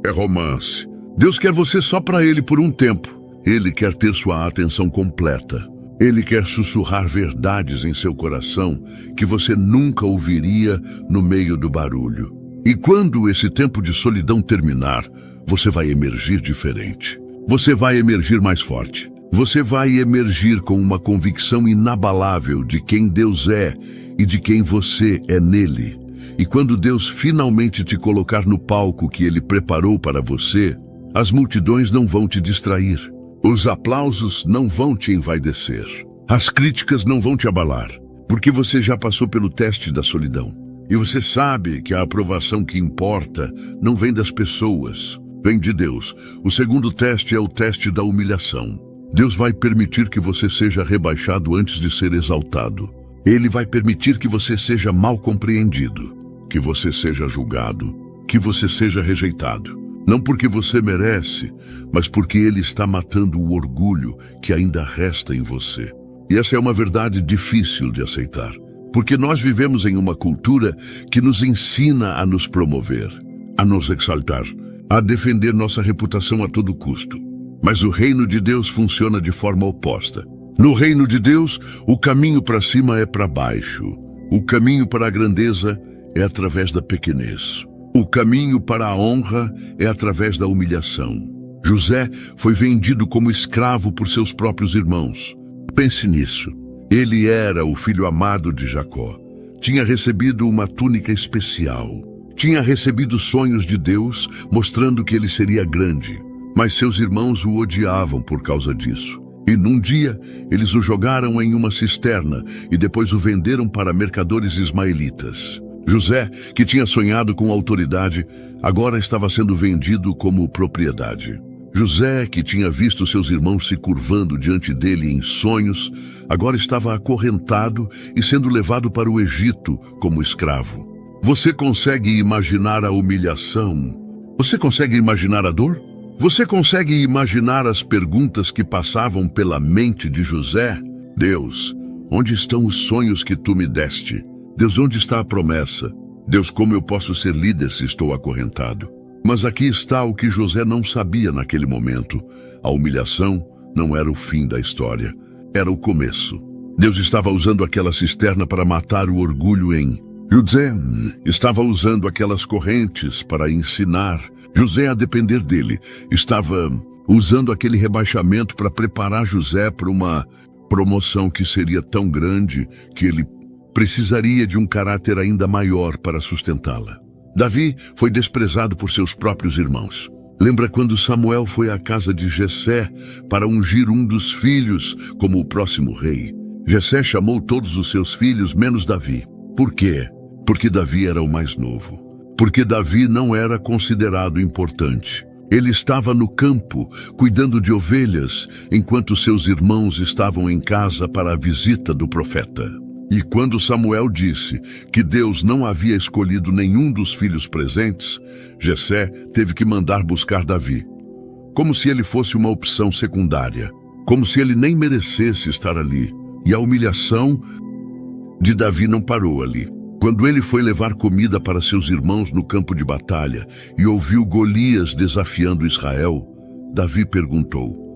é romance. Deus quer você só para Ele por um tempo. Ele quer ter sua atenção completa. Ele quer sussurrar verdades em seu coração que você nunca ouviria no meio do barulho. E quando esse tempo de solidão terminar, você vai emergir diferente. Você vai emergir mais forte. Você vai emergir com uma convicção inabalável de quem Deus é e de quem você é nele. E quando Deus finalmente te colocar no palco que Ele preparou para você, as multidões não vão te distrair. Os aplausos não vão te envaidecer. As críticas não vão te abalar, porque você já passou pelo teste da solidão. E você sabe que a aprovação que importa não vem das pessoas, vem de Deus. O segundo teste é o teste da humilhação. Deus vai permitir que você seja rebaixado antes de ser exaltado. Ele vai permitir que você seja mal compreendido, que você seja julgado, que você seja rejeitado. Não porque você merece, mas porque Ele está matando o orgulho que ainda resta em você. E essa é uma verdade difícil de aceitar, porque nós vivemos em uma cultura que nos ensina a nos promover, a nos exaltar, a defender nossa reputação a todo custo. Mas o reino de Deus funciona de forma oposta. No reino de Deus, o caminho para cima é para baixo. O caminho para a grandeza é através da pequenez. O caminho para a honra é através da humilhação. José foi vendido como escravo por seus próprios irmãos. Pense nisso. Ele era o filho amado de Jacó. Tinha recebido uma túnica especial. Tinha recebido sonhos de Deus, mostrando que ele seria grande. Mas seus irmãos o odiavam por causa disso. E num dia, eles o jogaram em uma cisterna e depois o venderam para mercadores ismaelitas. José, que tinha sonhado com autoridade, agora estava sendo vendido como propriedade. José, que tinha visto seus irmãos se curvando diante dele em sonhos, agora estava acorrentado e sendo levado para o Egito como escravo. Você consegue imaginar a humilhação? Você consegue imaginar a dor? Você consegue imaginar as perguntas que passavam pela mente de José? Deus, onde estão os sonhos que tu me deste? Deus, onde está a promessa? Deus, como eu posso ser líder se estou acorrentado? Mas aqui está o que José não sabia naquele momento. A humilhação não era o fim da história, era o começo. Deus estava usando aquela cisterna para matar o orgulho em José. Estava usando aquelas correntes para ensinar José a depender dele. Estava usando aquele rebaixamento para preparar José para uma promoção que seria tão grande que ele precisaria de um caráter ainda maior para sustentá-la. Davi foi desprezado por seus próprios irmãos. Lembra quando Samuel foi à casa de Jessé para ungir um dos filhos como o próximo rei? Jessé chamou todos os seus filhos, menos Davi. Por quê? Porque Davi era o mais novo. Porque Davi não era considerado importante. Ele estava no campo, cuidando de ovelhas, enquanto seus irmãos estavam em casa para a visita do profeta. E quando Samuel disse que Deus não havia escolhido nenhum dos filhos presentes, Jessé teve que mandar buscar Davi, como se ele fosse uma opção secundária, como se ele nem merecesse estar ali. E a humilhação de Davi não parou ali. Quando ele foi levar comida para seus irmãos no campo de batalha e ouviu Golias desafiando Israel, Davi perguntou: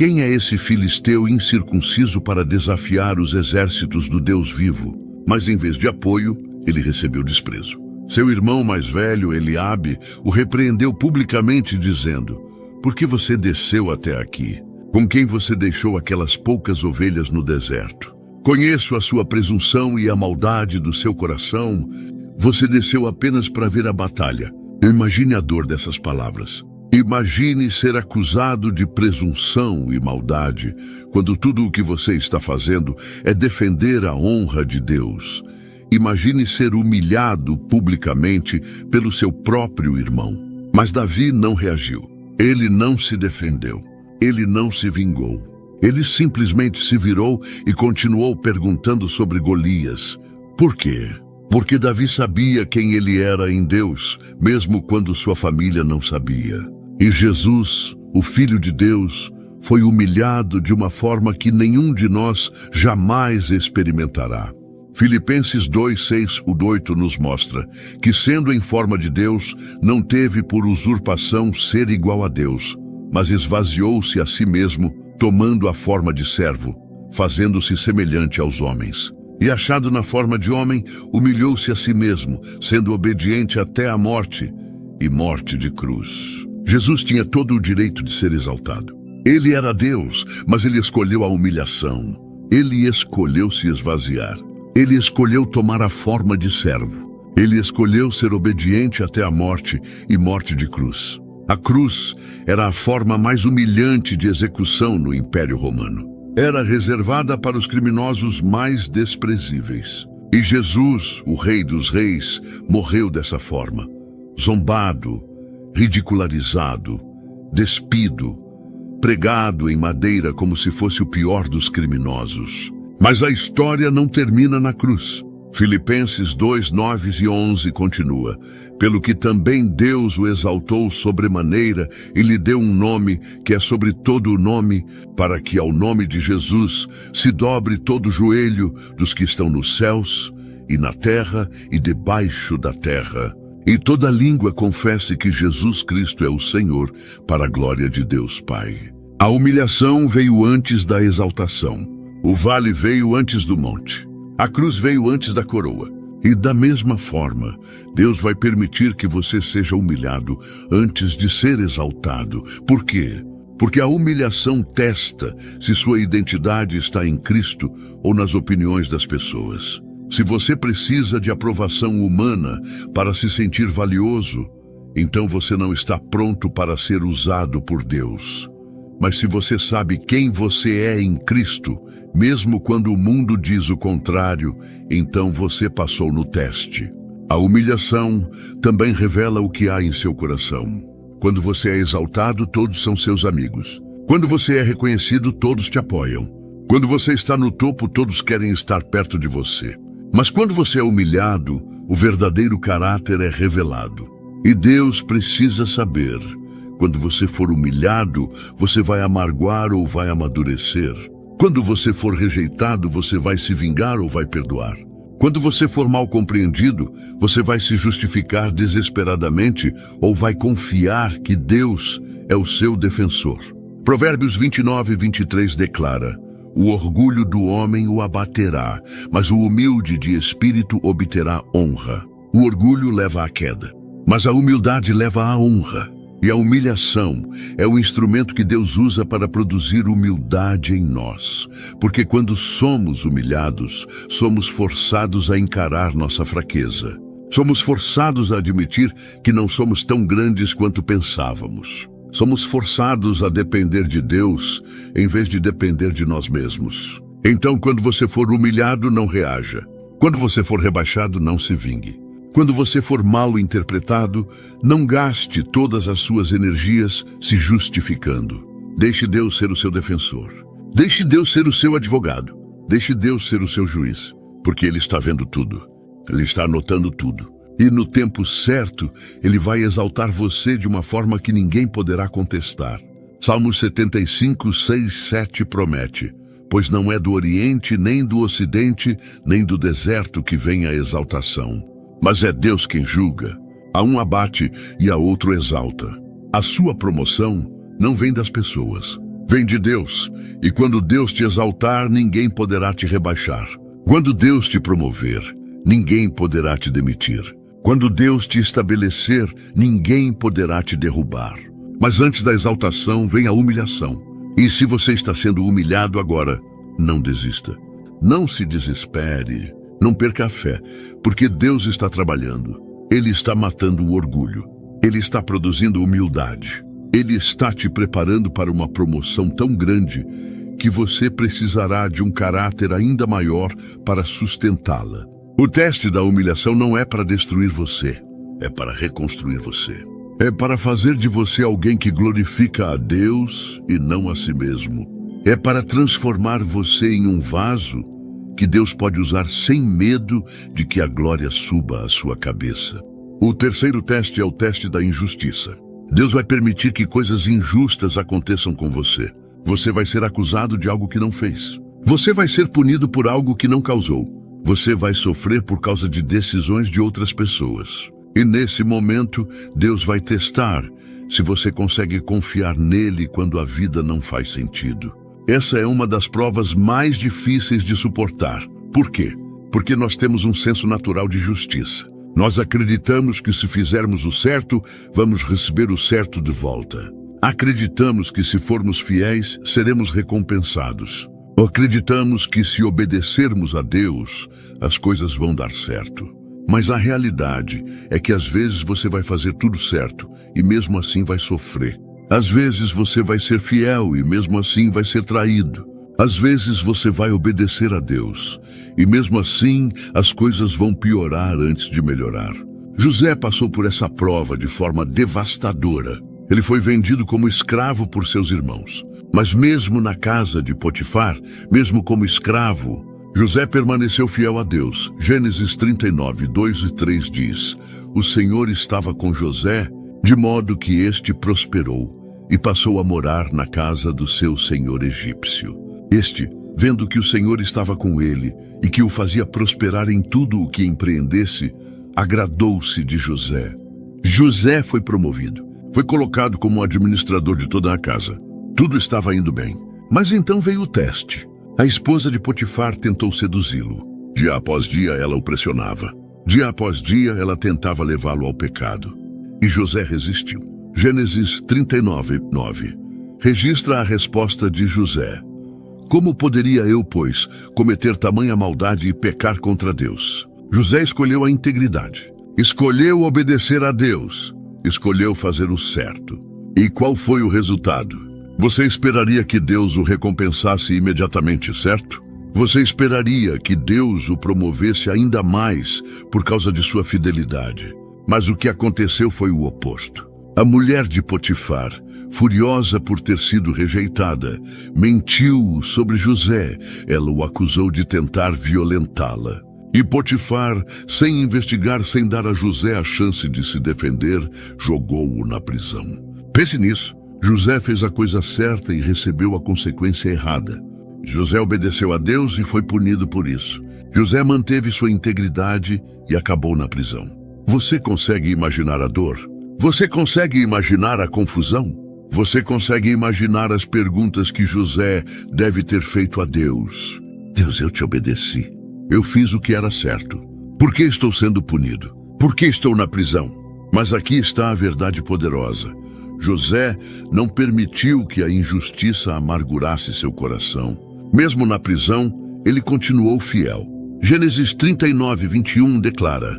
quem é esse filisteu incircunciso para desafiar os exércitos do Deus vivo? Mas em vez de apoio, ele recebeu desprezo. Seu irmão mais velho, Eliabe, o repreendeu publicamente, dizendo: por que você desceu até aqui? Com quem você deixou aquelas poucas ovelhas no deserto? Conheço a sua presunção e a maldade do seu coração. Você desceu apenas para ver a batalha. Imagine a dor dessas palavras. Imagine ser acusado de presunção e maldade, quando tudo o que você está fazendo é defender a honra de Deus. Imagine ser humilhado publicamente pelo seu próprio irmão. Mas Davi não reagiu. Ele não se defendeu. Ele não se vingou. Ele simplesmente se virou e continuou perguntando sobre Golias. Por quê? Porque Davi sabia quem ele era em Deus, mesmo quando sua família não sabia. E Jesus, o Filho de Deus, foi humilhado de uma forma que nenhum de nós jamais experimentará. Filipenses 2:6-8 nos mostra que, sendo em forma de Deus, não teve por usurpação ser igual a Deus, mas esvaziou-se a si mesmo, tomando a forma de servo, fazendo-se semelhante aos homens. E achado na forma de homem, humilhou-se a si mesmo, sendo obediente até a morte, e morte de cruz. Jesus tinha todo o direito de ser exaltado. Ele era Deus, mas ele escolheu a humilhação. Ele escolheu se esvaziar. Ele escolheu tomar a forma de servo. Ele escolheu ser obediente até a morte e morte de cruz. A cruz era a forma mais humilhante de execução no Império Romano. Era reservada para os criminosos mais desprezíveis. E Jesus, o Rei dos Reis, morreu dessa forma. Zombado, ridicularizado, despido, pregado em madeira como se fosse o pior dos criminosos. Mas a história não termina na cruz. Filipenses 2:9-11 continua: pelo que também Deus o exaltou sobremaneira e lhe deu um nome que é sobre todo o nome, para que ao nome de Jesus se dobre todo o joelho dos que estão nos céus e na terra e debaixo da terra, e toda língua confesse que Jesus Cristo é o Senhor, para a glória de Deus Pai. A humilhação veio antes da exaltação. O vale veio antes do monte. A cruz veio antes da coroa. E da mesma forma, Deus vai permitir que você seja humilhado antes de ser exaltado. Por quê? Porque a humilhação testa se sua identidade está em Cristo ou nas opiniões das pessoas. Se você precisa de aprovação humana para se sentir valioso, então você não está pronto para ser usado por Deus. Mas se você sabe quem você é em Cristo, mesmo quando o mundo diz o contrário, então você passou no teste. A humilhação também revela o que há em seu coração. Quando você é exaltado, todos são seus amigos. Quando você é reconhecido, todos te apoiam. Quando você está no topo, todos querem estar perto de você. Mas quando você é humilhado, o verdadeiro caráter é revelado. E Deus precisa saber: quando você for humilhado, você vai amarguar ou vai amadurecer? Quando você for rejeitado, você vai se vingar ou vai perdoar? Quando você for mal compreendido, você vai se justificar desesperadamente ou vai confiar que Deus é o seu defensor? Provérbios 29:23 declara: o orgulho do homem o abaterá, mas o humilde de espírito obterá honra. O orgulho leva à queda, mas a humildade leva à honra. E a humilhação é o instrumento que Deus usa para produzir humildade em nós. Porque quando somos humilhados, somos forçados a encarar nossa fraqueza. Somos forçados a admitir que não somos tão grandes quanto pensávamos. Somos forçados a depender de Deus em vez de depender de nós mesmos. Então, quando você for humilhado, não reaja. Quando você for rebaixado, não se vingue. Quando você for mal interpretado, não gaste todas as suas energias se justificando. Deixe Deus ser o seu defensor. Deixe Deus ser o seu advogado. Deixe Deus ser o seu juiz, porque Ele está vendo tudo. Ele está anotando tudo. E no tempo certo, Ele vai exaltar você de uma forma que ninguém poderá contestar. Salmos 75, 6, 7 promete: pois não é do Oriente, nem do Ocidente, nem do deserto que vem a exaltação. Mas é Deus quem julga. A um abate e a outro exalta. A sua promoção não vem das pessoas. Vem de Deus. E quando Deus te exaltar, ninguém poderá te rebaixar. Quando Deus te promover, ninguém poderá te demitir. Quando Deus te estabelecer, ninguém poderá te derrubar. Mas antes da exaltação vem a humilhação. E se você está sendo humilhado agora, não desista. Não se desespere. Não perca a fé, porque Deus está trabalhando. Ele está matando o orgulho. Ele está produzindo humildade. Ele está te preparando para uma promoção tão grande que você precisará de um caráter ainda maior para sustentá-la. O teste da humilhação não é para destruir você, é para reconstruir você. É para fazer de você alguém que glorifica a Deus e não a si mesmo. É para transformar você em um vaso que Deus pode usar sem medo de que a glória suba à sua cabeça. O terceiro teste é o teste da injustiça. Deus vai permitir que coisas injustas aconteçam com você. Você vai ser acusado de algo que não fez. Você vai ser punido por algo que não causou. Você vai sofrer por causa de decisões de outras pessoas. E nesse momento, Deus vai testar se você consegue confiar nele quando a vida não faz sentido. Essa é uma das provas mais difíceis de suportar. Por quê? Porque nós temos um senso natural de justiça. Nós acreditamos que se fizermos o certo, vamos receber o certo de volta. Acreditamos que se formos fiéis, seremos recompensados. Acreditamos que se obedecermos a Deus, as coisas vão dar certo. Mas a realidade é que às vezes você vai fazer tudo certo e mesmo assim vai sofrer. Às vezes você vai ser fiel e mesmo assim vai ser traído. Às vezes você vai obedecer a Deus e mesmo assim as coisas vão piorar antes de melhorar. José passou por essa prova de forma devastadora. Ele foi vendido como escravo por seus irmãos. Mas mesmo na casa de Potifar, mesmo como escravo, José permaneceu fiel a Deus. Gênesis 39, 2 e 3 diz: o Senhor estava com José, de modo que este prosperou, e passou a morar na casa do seu senhor egípcio. Este, vendo que o Senhor estava com ele, e que o fazia prosperar em tudo o que empreendesse, agradou-se de José. José foi promovido. Foi colocado como administrador de toda a casa. Tudo estava indo bem. Mas então veio o teste. A esposa de Potifar tentou seduzi-lo. Dia após dia ela o pressionava. Dia após dia ela tentava levá-lo ao pecado. E José resistiu. Gênesis 39, 9. Registra a resposta de José. Como poderia eu, pois, cometer tamanha maldade e pecar contra Deus? José escolheu a integridade. Escolheu obedecer a Deus. Escolheu fazer o certo. E qual foi o resultado? Você esperaria que Deus o recompensasse imediatamente, certo? Você esperaria que Deus o promovesse ainda mais por causa de sua fidelidade. Mas o que aconteceu foi o oposto. A mulher de Potifar, furiosa por ter sido rejeitada, mentiu sobre José. Ela o acusou de tentar violentá-la. E Potifar, sem investigar, sem dar a José a chance de se defender, jogou-o na prisão. Pense nisso. José fez a coisa certa e recebeu a consequência errada. José obedeceu a Deus e foi punido por isso. José manteve sua integridade e acabou na prisão. Você consegue imaginar a dor? Você consegue imaginar a confusão? Você consegue imaginar as perguntas que José deve ter feito a Deus? Deus, eu te obedeci. Eu fiz o que era certo. Por que estou sendo punido? Por que estou na prisão? Mas aqui está a verdade poderosa. José não permitiu que a injustiça amargurasse seu coração. Mesmo na prisão, ele continuou fiel. Gênesis 39, 21 declara: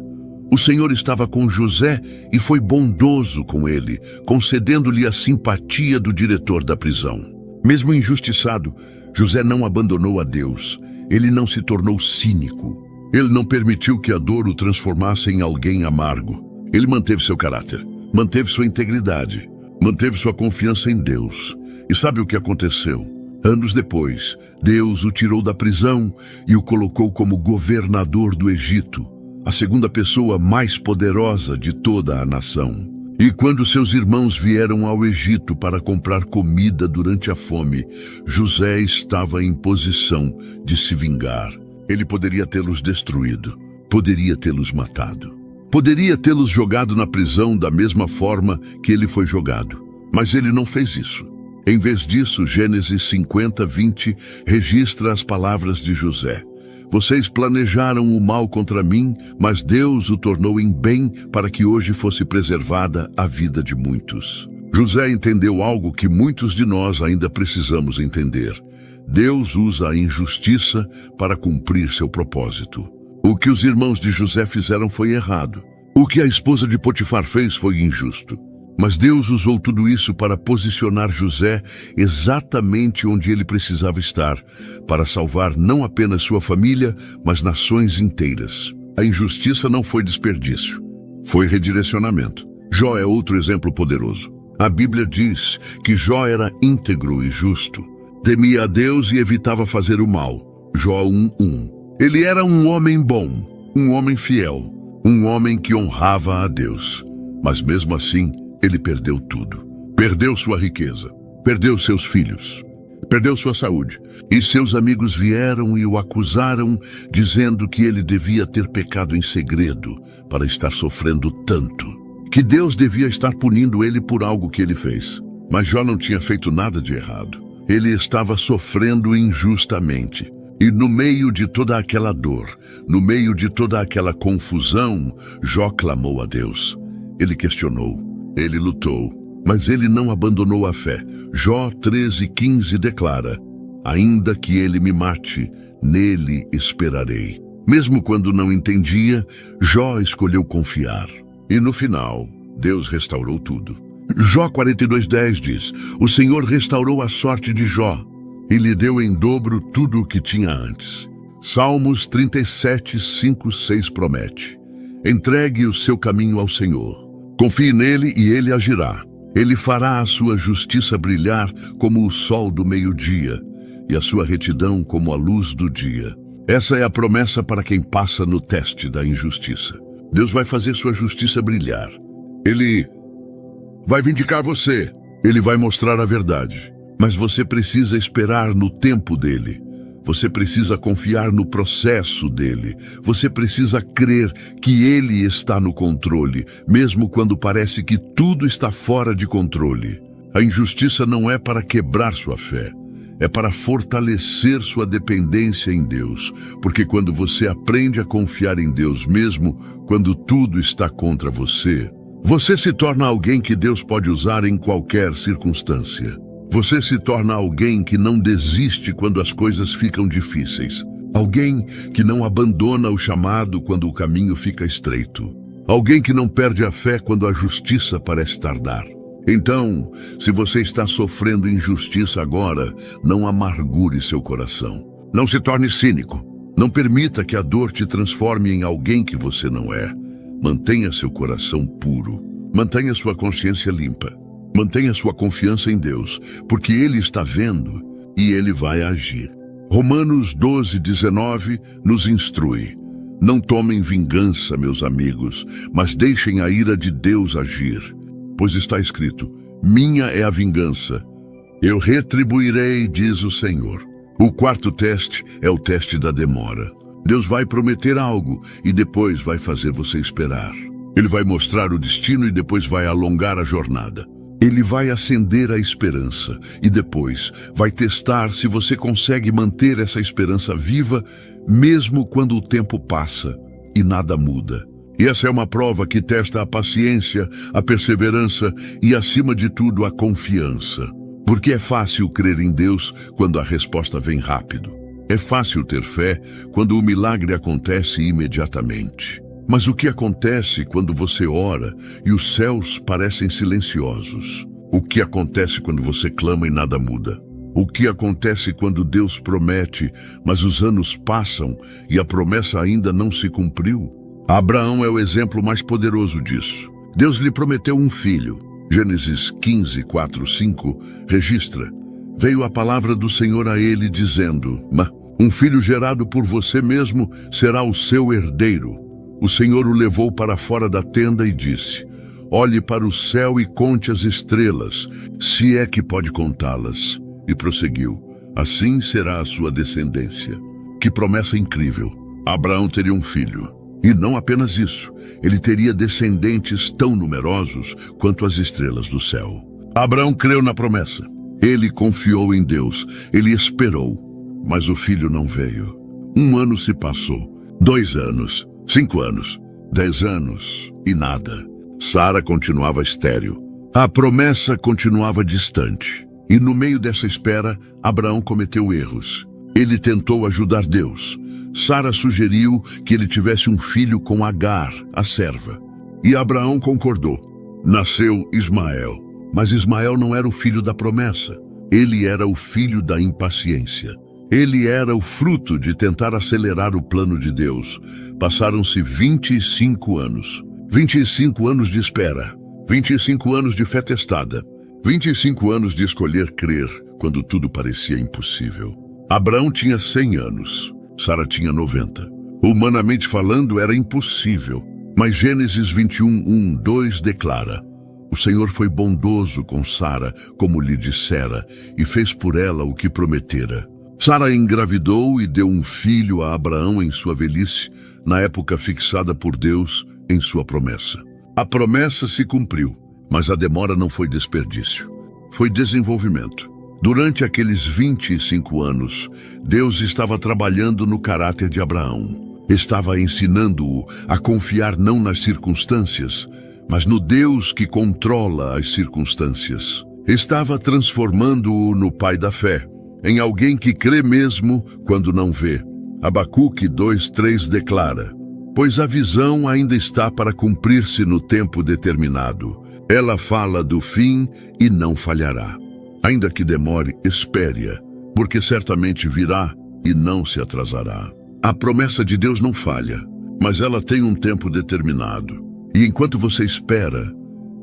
O Senhor estava com José e foi bondoso com ele, concedendo-lhe a simpatia do diretor da prisão. Mesmo injustiçado, José não abandonou a Deus. Ele não se tornou cínico. Ele não permitiu que a dor o transformasse em alguém amargo. Ele manteve seu caráter, manteve sua integridade, manteve sua confiança em Deus. E sabe o que aconteceu? Anos depois, Deus o tirou da prisão e o colocou como governador do Egito, a segunda pessoa mais poderosa de toda a nação. E quando seus irmãos vieram ao Egito para comprar comida durante a fome, José estava em posição de se vingar. Ele poderia tê-los destruído, poderia tê-los matado, poderia tê-los jogado na prisão da mesma forma que ele foi jogado. Mas ele não fez isso. Em vez disso, Gênesis 50:20 registra as palavras de José. Vocês planejaram o mal contra mim, mas Deus o tornou em bem para que hoje fosse preservada a vida de muitos. José entendeu algo que muitos de nós ainda precisamos entender. Deus usa a injustiça para cumprir seu propósito. O que os irmãos de José fizeram foi errado. O que a esposa de Potifar fez foi injusto. Mas Deus usou tudo isso para posicionar José exatamente onde ele precisava estar, para salvar não apenas sua família, mas nações inteiras. A injustiça não foi desperdício, foi redirecionamento. Jó é outro exemplo poderoso. A Bíblia diz que Jó era íntegro e justo. Temia a Deus e evitava fazer o mal. Jó 1:1. Ele era um homem bom, um homem fiel, um homem que honrava a Deus. Mas mesmo assim, ele perdeu tudo. Perdeu sua riqueza, perdeu seus filhos, perdeu sua saúde. E seus amigos vieram e o acusaram, dizendo que ele devia ter pecado em segredo para estar sofrendo tanto, que Deus devia estar punindo ele por algo que ele fez. Mas Jó não tinha feito nada de errado. Ele estava sofrendo injustamente. E no meio de toda aquela dor, no meio de toda aquela confusão, Jó clamou a Deus. Ele questionou, ele lutou, mas ele não abandonou a fé. Jó 13:15 declara, ainda que ele me mate, nele esperarei. Mesmo quando não entendia, Jó escolheu confiar. E no final, Deus restaurou tudo. Jó 42:10 diz, o Senhor restaurou a sorte de Jó e lhe deu em dobro tudo o que tinha antes. Salmos 37:5-6 promete, entregue o seu caminho ao Senhor. Confie nele e ele agirá. Ele fará a sua justiça brilhar como o sol do meio-dia e a sua retidão como a luz do dia. Essa é a promessa para quem passa no teste da injustiça. Deus vai fazer sua justiça brilhar. Ele vai vindicar você. Ele vai mostrar a verdade. Mas você precisa esperar no tempo dele. Você precisa confiar no processo dele. Você precisa crer que ele está no controle, mesmo quando parece que tudo está fora de controle. A injustiça não é para quebrar sua fé. É para fortalecer sua dependência em Deus. Porque quando você aprende a confiar em Deus mesmo, quando tudo está contra você, você se torna alguém que Deus pode usar em qualquer circunstância. Você se torna alguém que não desiste quando as coisas ficam difíceis. Alguém que não abandona o chamado quando o caminho fica estreito. Alguém que não perde a fé quando a justiça parece tardar. Então, se você está sofrendo injustiça agora, não amargure seu coração. Não se torne cínico. Não permita que a dor te transforme em alguém que você não é. Mantenha seu coração puro. Mantenha sua consciência limpa. Mantenha sua confiança em Deus, porque Ele está vendo e Ele vai agir. Romanos 12:19 nos instrui. Não tomem vingança, meus amigos, mas deixem a ira de Deus agir. Pois está escrito, minha é a vingança, eu retribuirei, diz o Senhor. O quarto teste é o teste da demora. Deus vai prometer algo e depois vai fazer você esperar. Ele vai mostrar o destino e depois vai alongar a jornada. Ele vai acender a esperança e depois vai testar se você consegue manter essa esperança viva, mesmo quando o tempo passa e nada muda. E essa é uma prova que testa a paciência, a perseverança e, acima de tudo, a confiança. Porque é fácil crer em Deus quando a resposta vem rápido. É fácil ter fé quando o milagre acontece imediatamente. Mas o que acontece quando você ora e os céus parecem silenciosos? O que acontece quando você clama e nada muda? O que acontece quando Deus promete, mas os anos passam e a promessa ainda não se cumpriu? Abraão é o exemplo mais poderoso disso. Deus lhe prometeu um filho. Gênesis 15, 4, 5 registra: veio a palavra do Senhor a ele dizendo: um filho gerado por você mesmo será o seu herdeiro. O Senhor o levou para fora da tenda e disse: olhe para o céu e conte as estrelas, se é que pode contá-las. E prosseguiu: assim será a sua descendência. Que promessa incrível! Abraão teria um filho. E não apenas isso, ele teria descendentes tão numerosos quanto as estrelas do céu. Abraão creu na promessa. Ele confiou em Deus. Ele esperou. Mas o filho não veio. 1 ano se passou. 2 anos. 5 anos. 10 anos. E nada. Sara continuava estéril. A promessa continuava distante. E no meio dessa espera, Abraão cometeu erros. Ele tentou ajudar Deus. Sara sugeriu que ele tivesse um filho com Agar, a serva. E Abraão concordou. Nasceu Ismael. Mas Ismael não era o filho da promessa. Ele era o filho da impaciência. Ele era o fruto de tentar acelerar o plano de Deus. Passaram-se 25 anos. 25 anos de espera. 25 anos de fé testada. 25 anos de escolher crer quando tudo parecia impossível. Abraão tinha 100 anos. Sara tinha 90. Humanamente falando, era impossível. Mas Gênesis 21, 2 declara: o Senhor foi bondoso com Sara, como lhe dissera, e fez por ela o que prometera. Sara engravidou e deu um filho a Abraão em sua velhice, na época fixada por Deus em sua promessa. A promessa se cumpriu, mas a demora não foi desperdício. Foi desenvolvimento. Durante aqueles 25 anos, Deus estava trabalhando no caráter de Abraão. Estava ensinando-o a confiar não nas circunstâncias, mas no Deus que controla as circunstâncias. Estava transformando-o no pai da fé, em alguém que crê mesmo quando não vê. Abacuque 2:3 declara: pois a visão ainda está para cumprir-se no tempo determinado. Ela fala do fim e não falhará. Ainda que demore, espere-a, porque certamente virá e não se atrasará. A promessa de Deus não falha, mas ela tem um tempo determinado. E enquanto você espera,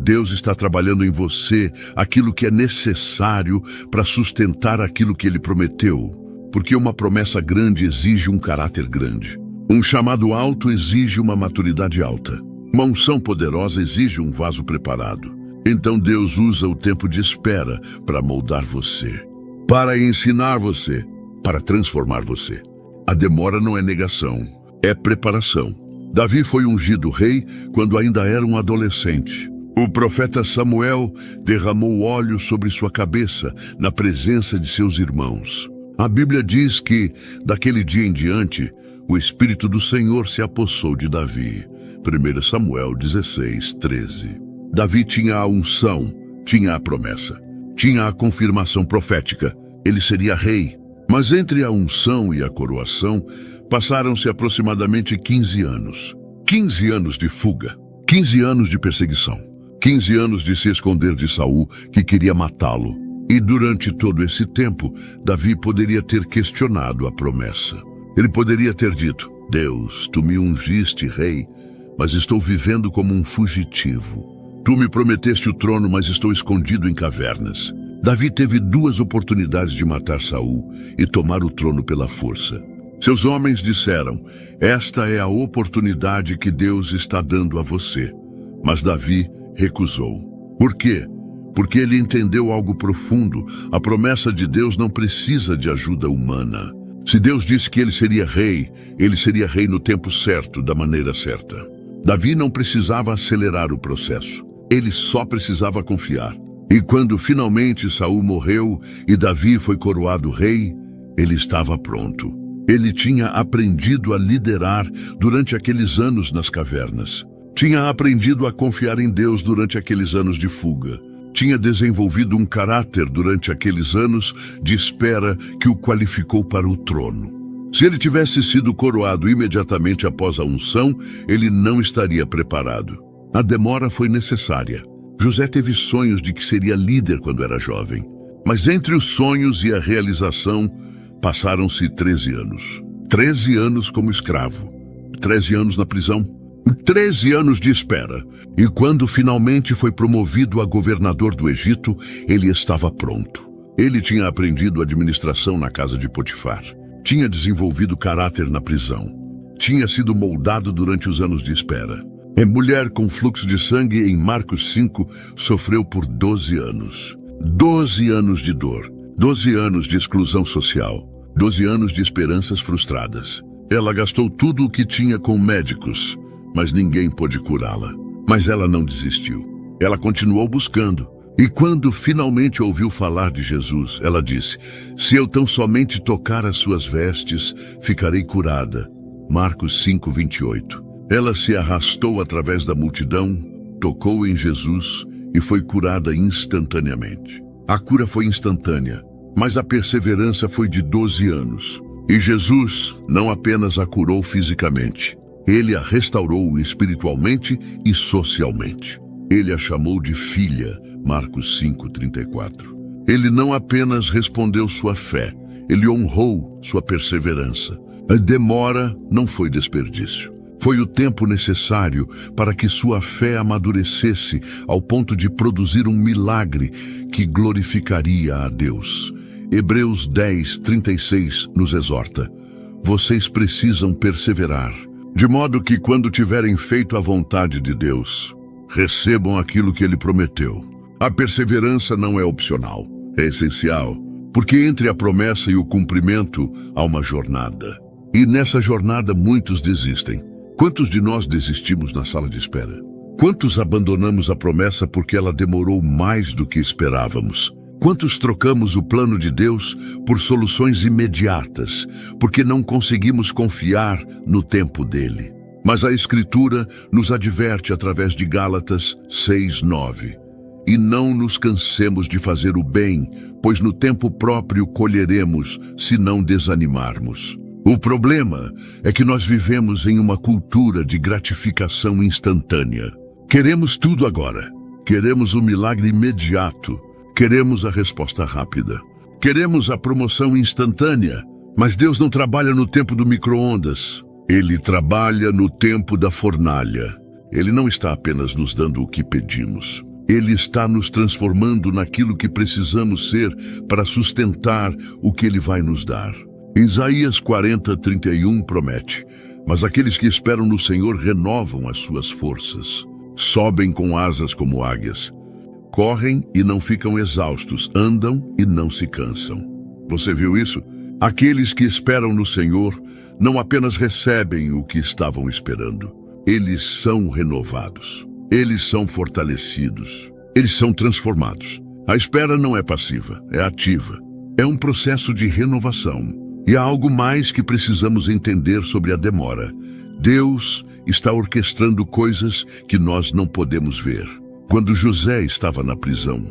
Deus está trabalhando em você aquilo que é necessário para sustentar aquilo que Ele prometeu. Porque uma promessa grande exige um caráter grande. Um chamado alto exige uma maturidade alta. Uma unção poderosa exige um vaso preparado. Então Deus usa o tempo de espera para moldar você, para ensinar você, para transformar você. A demora não é negação, é preparação. Davi foi ungido rei quando ainda era um adolescente. O profeta Samuel derramou óleo sobre sua cabeça na presença de seus irmãos. A Bíblia diz que, daquele dia em diante, o Espírito do Senhor se apossou de Davi. 1 Samuel 16:13. Davi tinha a unção, tinha a promessa, tinha a confirmação profética. Ele seria rei. Mas entre a unção e a coroação, passaram-se aproximadamente 15 anos. 15 anos de fuga, 15 anos de perseguição, 15 anos de se esconder de Saul, que queria matá-lo. E durante todo esse tempo, Davi poderia ter questionado a promessa. Ele poderia ter dito: Deus, tu me ungiste rei, mas estou vivendo como um fugitivo. Tu me prometeste o trono, mas estou escondido em cavernas. Davi teve 2 oportunidades de matar Saul e tomar o trono pela força. Seus homens disseram: esta é a oportunidade que Deus está dando a você. Mas Davi recusou. Por quê? Porque ele entendeu algo profundo. A promessa de Deus não precisa de ajuda humana. Se Deus disse que ele seria rei no tempo certo, da maneira certa. Davi não precisava acelerar o processo. Ele só precisava confiar. E quando finalmente Saul morreu e Davi foi coroado rei, ele estava pronto. Ele tinha aprendido a liderar durante aqueles anos nas cavernas. Tinha aprendido a confiar em Deus durante aqueles anos de fuga. Tinha desenvolvido um caráter durante aqueles anos de espera que o qualificou para o trono. Se ele tivesse sido coroado imediatamente após a unção, ele não estaria preparado. A demora foi necessária. José teve sonhos de que seria líder quando era jovem. Mas entre os sonhos e a realização, passaram-se 13 anos. 13 anos como escravo. 13 anos na prisão. 13 anos de espera. E quando finalmente foi promovido a governador do Egito, ele estava pronto. Ele tinha aprendido administração na casa de Potifar. Tinha desenvolvido caráter na prisão. Tinha sido moldado durante os anos de espera. A mulher com fluxo de sangue em Marcos 5 sofreu por 12 anos. 12 anos de dor. 12 anos de exclusão social. 12 anos de esperanças frustradas. Ela gastou tudo o que tinha com médicos, mas ninguém pôde curá-la. Mas ela não desistiu. Ela continuou buscando. E quando finalmente ouviu falar de Jesus, ela disse: "Se eu tão somente tocar as suas vestes, ficarei curada." Marcos 5:28. Ela se arrastou através da multidão, tocou em Jesus e foi curada instantaneamente. A cura foi instantânea, mas a perseverança foi de 12 anos. E Jesus não apenas a curou fisicamente, ele a restaurou espiritualmente e socialmente. Ele a chamou de filha, Marcos 5:34. Ele não apenas respondeu sua fé, ele honrou sua perseverança. A demora não foi desperdício. Foi o tempo necessário para que sua fé amadurecesse ao ponto de produzir um milagre que glorificaria a Deus. Hebreus 10:36 nos exorta: "Vocês precisam perseverar, de modo que quando tiverem feito a vontade de Deus, recebam aquilo que ele prometeu." A perseverança não é opcional, é essencial, porque entre a promessa e o cumprimento há uma jornada. E nessa jornada muitos desistem. Quantos de nós desistimos na sala de espera? Quantos abandonamos a promessa porque ela demorou mais do que esperávamos? Quantos trocamos o plano de Deus por soluções imediatas, porque não conseguimos confiar no tempo dele? Mas a Escritura nos adverte através de Gálatas 6:9. "E não nos cansemos de fazer o bem, pois no tempo próprio colheremos, se não desanimarmos." O problema é que nós vivemos em uma cultura de gratificação instantânea. Queremos tudo agora. Queremos o milagre imediato. Queremos a resposta rápida. Queremos a promoção instantânea. Mas Deus não trabalha no tempo do micro-ondas. Ele trabalha no tempo da fornalha. Ele não está apenas nos dando o que pedimos. Ele está nos transformando naquilo que precisamos ser para sustentar o que ele vai nos dar. Isaías 40:31 promete: "Mas aqueles que esperam no Senhor renovam as suas forças. Sobem com asas como águias. Correm e não ficam exaustos, andam e não se cansam." Você viu isso? Aqueles que esperam no Senhor não apenas recebem o que estavam esperando. Eles são renovados. Eles são fortalecidos. Eles são transformados. A espera não é passiva, é ativa. É um processo de renovação. E há algo mais que precisamos entender sobre a demora. Deus está orquestrando coisas que nós não podemos ver. Quando José estava na prisão,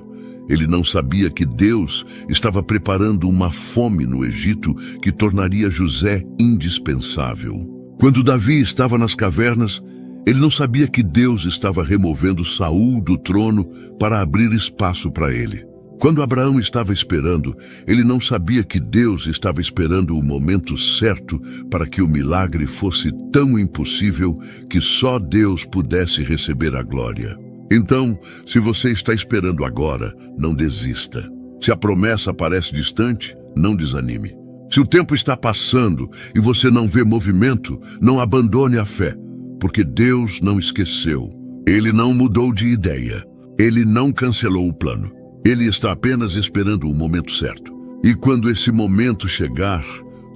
ele não sabia que Deus estava preparando uma fome no Egito que tornaria José indispensável. Quando Davi estava nas cavernas, ele não sabia que Deus estava removendo Saul do trono para abrir espaço para ele. Quando Abraão estava esperando, ele não sabia que Deus estava esperando o momento certo para que o milagre fosse tão impossível que só Deus pudesse receber a glória. Então, se você está esperando agora, não desista. Se a promessa parece distante, não desanime. Se o tempo está passando e você não vê movimento, não abandone a fé, porque Deus não esqueceu. Ele não mudou de ideia. Ele não cancelou o plano. Ele está apenas esperando o momento certo. E quando esse momento chegar,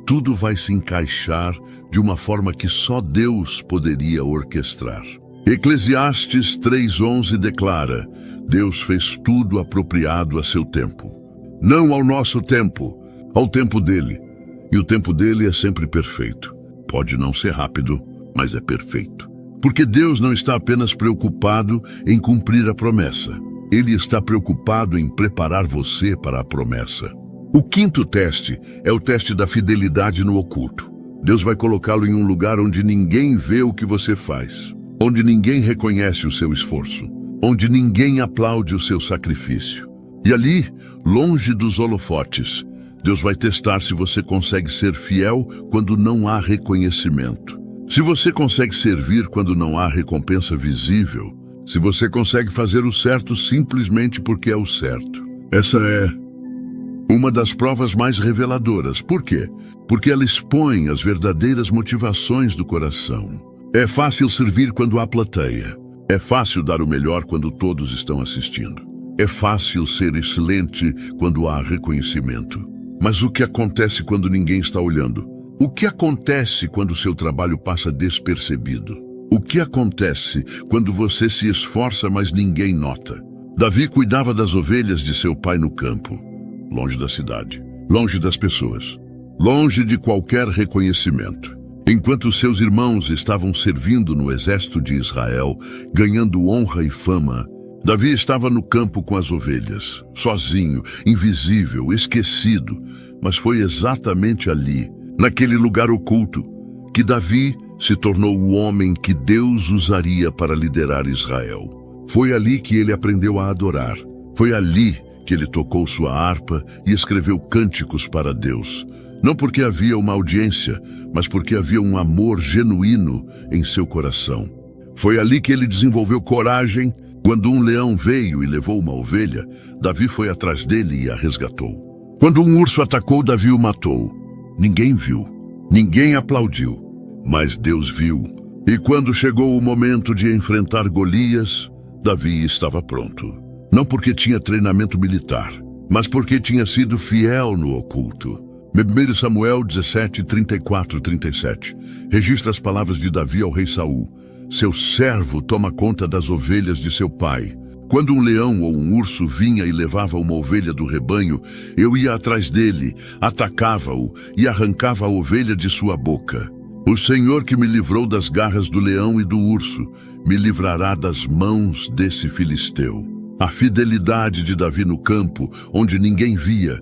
tudo vai se encaixar de uma forma que só Deus poderia orquestrar. Eclesiastes 3:11 declara: "Deus fez tudo apropriado a seu tempo. Não ao nosso tempo, ao tempo dele. E o tempo dele é sempre perfeito. Pode não ser rápido, mas é perfeito." Porque Deus não está apenas preocupado em cumprir a promessa. Ele está preocupado em preparar você para a promessa. O quinto teste é o teste da fidelidade no oculto. Deus vai colocá-lo em um lugar onde ninguém vê o que você faz, onde ninguém reconhece o seu esforço, onde ninguém aplaude o seu sacrifício. E ali, longe dos holofotes, Deus vai testar se você consegue ser fiel quando não há reconhecimento. Se você consegue servir quando não há recompensa visível, se você consegue fazer o certo simplesmente porque é o certo. Essa é uma das provas mais reveladoras. Por quê? Porque ela expõe as verdadeiras motivações do coração. É fácil servir quando há plateia. É fácil dar o melhor quando todos estão assistindo. É fácil ser excelente quando há reconhecimento. Mas o que acontece quando ninguém está olhando? O que acontece quando seu trabalho passa despercebido? O que acontece quando você se esforça, mas ninguém nota? Davi cuidava das ovelhas de seu pai no campo, longe da cidade, longe das pessoas, longe de qualquer reconhecimento. Enquanto seus irmãos estavam servindo no exército de Israel, ganhando honra e fama, Davi estava no campo com as ovelhas, sozinho, invisível, esquecido. Mas foi exatamente ali, naquele lugar oculto, que Davi se tornou o homem que Deus usaria para liderar Israel. Foi ali que ele aprendeu a adorar. Foi ali que ele tocou sua harpa e escreveu cânticos para Deus. Não porque havia uma audiência, mas porque havia um amor genuíno em seu coração. Foi ali que ele desenvolveu coragem. Quando um leão veio e levou uma ovelha, Davi foi atrás dele e a resgatou. Quando um urso atacou, Davi o matou. Ninguém viu, ninguém aplaudiu, mas Deus viu. E quando chegou o momento de enfrentar Golias, Davi estava pronto. Não porque tinha treinamento militar, mas porque tinha sido fiel no oculto. 1 Samuel 17, 34 e 37 registra as palavras de Davi ao rei Saul. Seu servo toma conta das ovelhas de seu pai. Quando um leão ou um urso vinha e levava uma ovelha do rebanho, eu ia atrás dele, atacava-o e arrancava a ovelha de sua boca. O Senhor que me livrou das garras do leão e do urso, me livrará das mãos desse filisteu. A fidelidade de Davi no campo, onde ninguém via,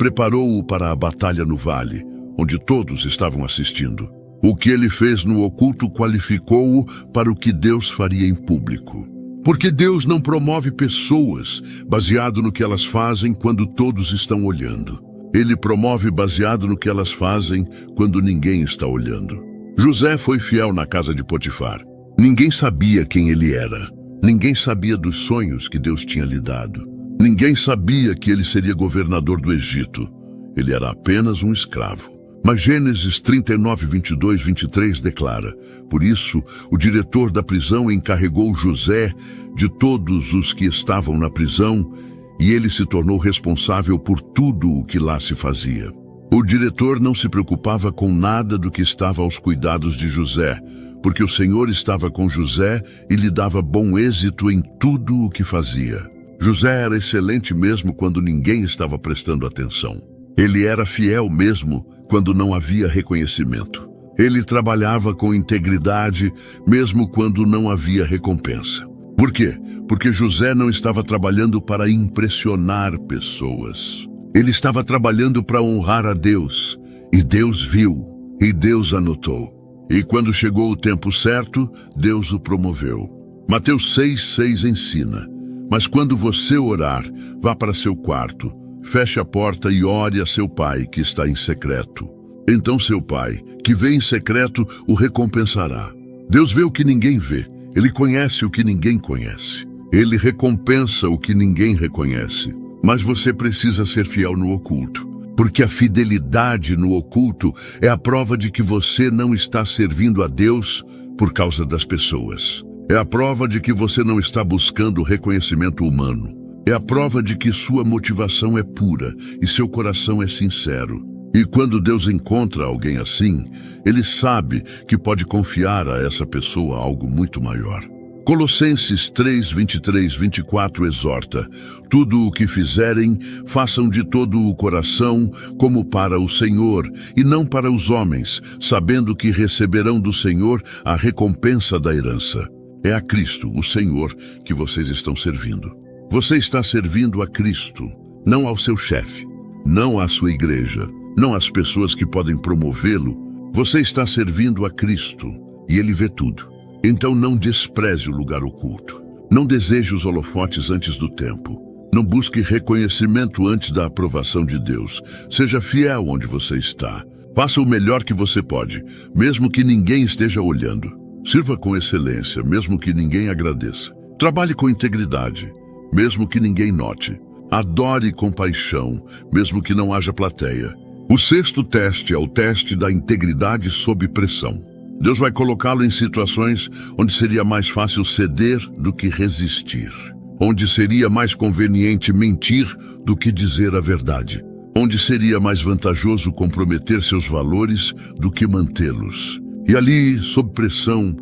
preparou-o para a batalha no vale, onde todos estavam assistindo. O que ele fez no oculto qualificou-o para o que Deus faria em público. Porque Deus não promove pessoas baseado no que elas fazem quando todos estão olhando. Ele promove baseado no que elas fazem quando ninguém está olhando. José foi fiel na casa de Potifar. Ninguém sabia quem ele era. Ninguém sabia dos sonhos que Deus tinha lhe dado. Ninguém sabia que ele seria governador do Egito. Ele era apenas um escravo. Mas Gênesis 39, 22, 23 declara: por isso, o diretor da prisão encarregou José de todos os que estavam na prisão, e ele se tornou responsável por tudo o que lá se fazia. O diretor não se preocupava com nada do que estava aos cuidados de José, porque o Senhor estava com José e lhe dava bom êxito em tudo o que fazia. José era excelente mesmo quando ninguém estava prestando atenção. Ele era fiel mesmo quando não havia reconhecimento. Ele trabalhava com integridade mesmo quando não havia recompensa. Por quê? Porque José não estava trabalhando para impressionar pessoas. Ele estava trabalhando para honrar a Deus. E Deus viu, e Deus anotou. E quando chegou o tempo certo, Deus o promoveu. Mateus 6,6 ensina: mas quando você orar, vá para seu quarto, feche a porta e ore a seu pai que está em secreto. Então seu pai, que vê em secreto, o recompensará. Deus vê o que ninguém vê. Ele conhece o que ninguém conhece. Ele recompensa o que ninguém reconhece. Mas você precisa ser fiel no oculto. Porque a fidelidade no oculto é a prova de que você não está servindo a Deus por causa das pessoas. É a prova de que você não está buscando reconhecimento humano. É a prova de que sua motivação é pura e seu coração é sincero. E quando Deus encontra alguém assim, Ele sabe que pode confiar a essa pessoa algo muito maior. Colossenses 3, 23, 24 exorta: tudo o que fizerem, façam de todo o coração, como para o Senhor, e não para os homens, sabendo que receberão do Senhor a recompensa da herança. É a Cristo, o Senhor, que vocês estão servindo. Você está servindo a Cristo, não ao seu chefe, não à sua igreja, não às pessoas que podem promovê-lo, Você está servindo a Cristo e Ele vê tudo. Então não despreze o lugar oculto. Não deseje os holofotes antes do tempo. Não busque reconhecimento antes da aprovação de Deus. Seja fiel onde você está. Faça o melhor que você pode, mesmo que ninguém esteja olhando. Sirva com excelência, mesmo que ninguém agradeça. Trabalhe com integridade, mesmo que ninguém note. Adore com paixão, mesmo que não haja plateia. O sexto teste é o teste da integridade sob pressão. Deus vai colocá-lo em situações onde seria mais fácil ceder do que resistir. Onde seria mais conveniente mentir do que dizer a verdade. Onde seria mais vantajoso comprometer seus valores do que mantê-los. E ali, sob pressão,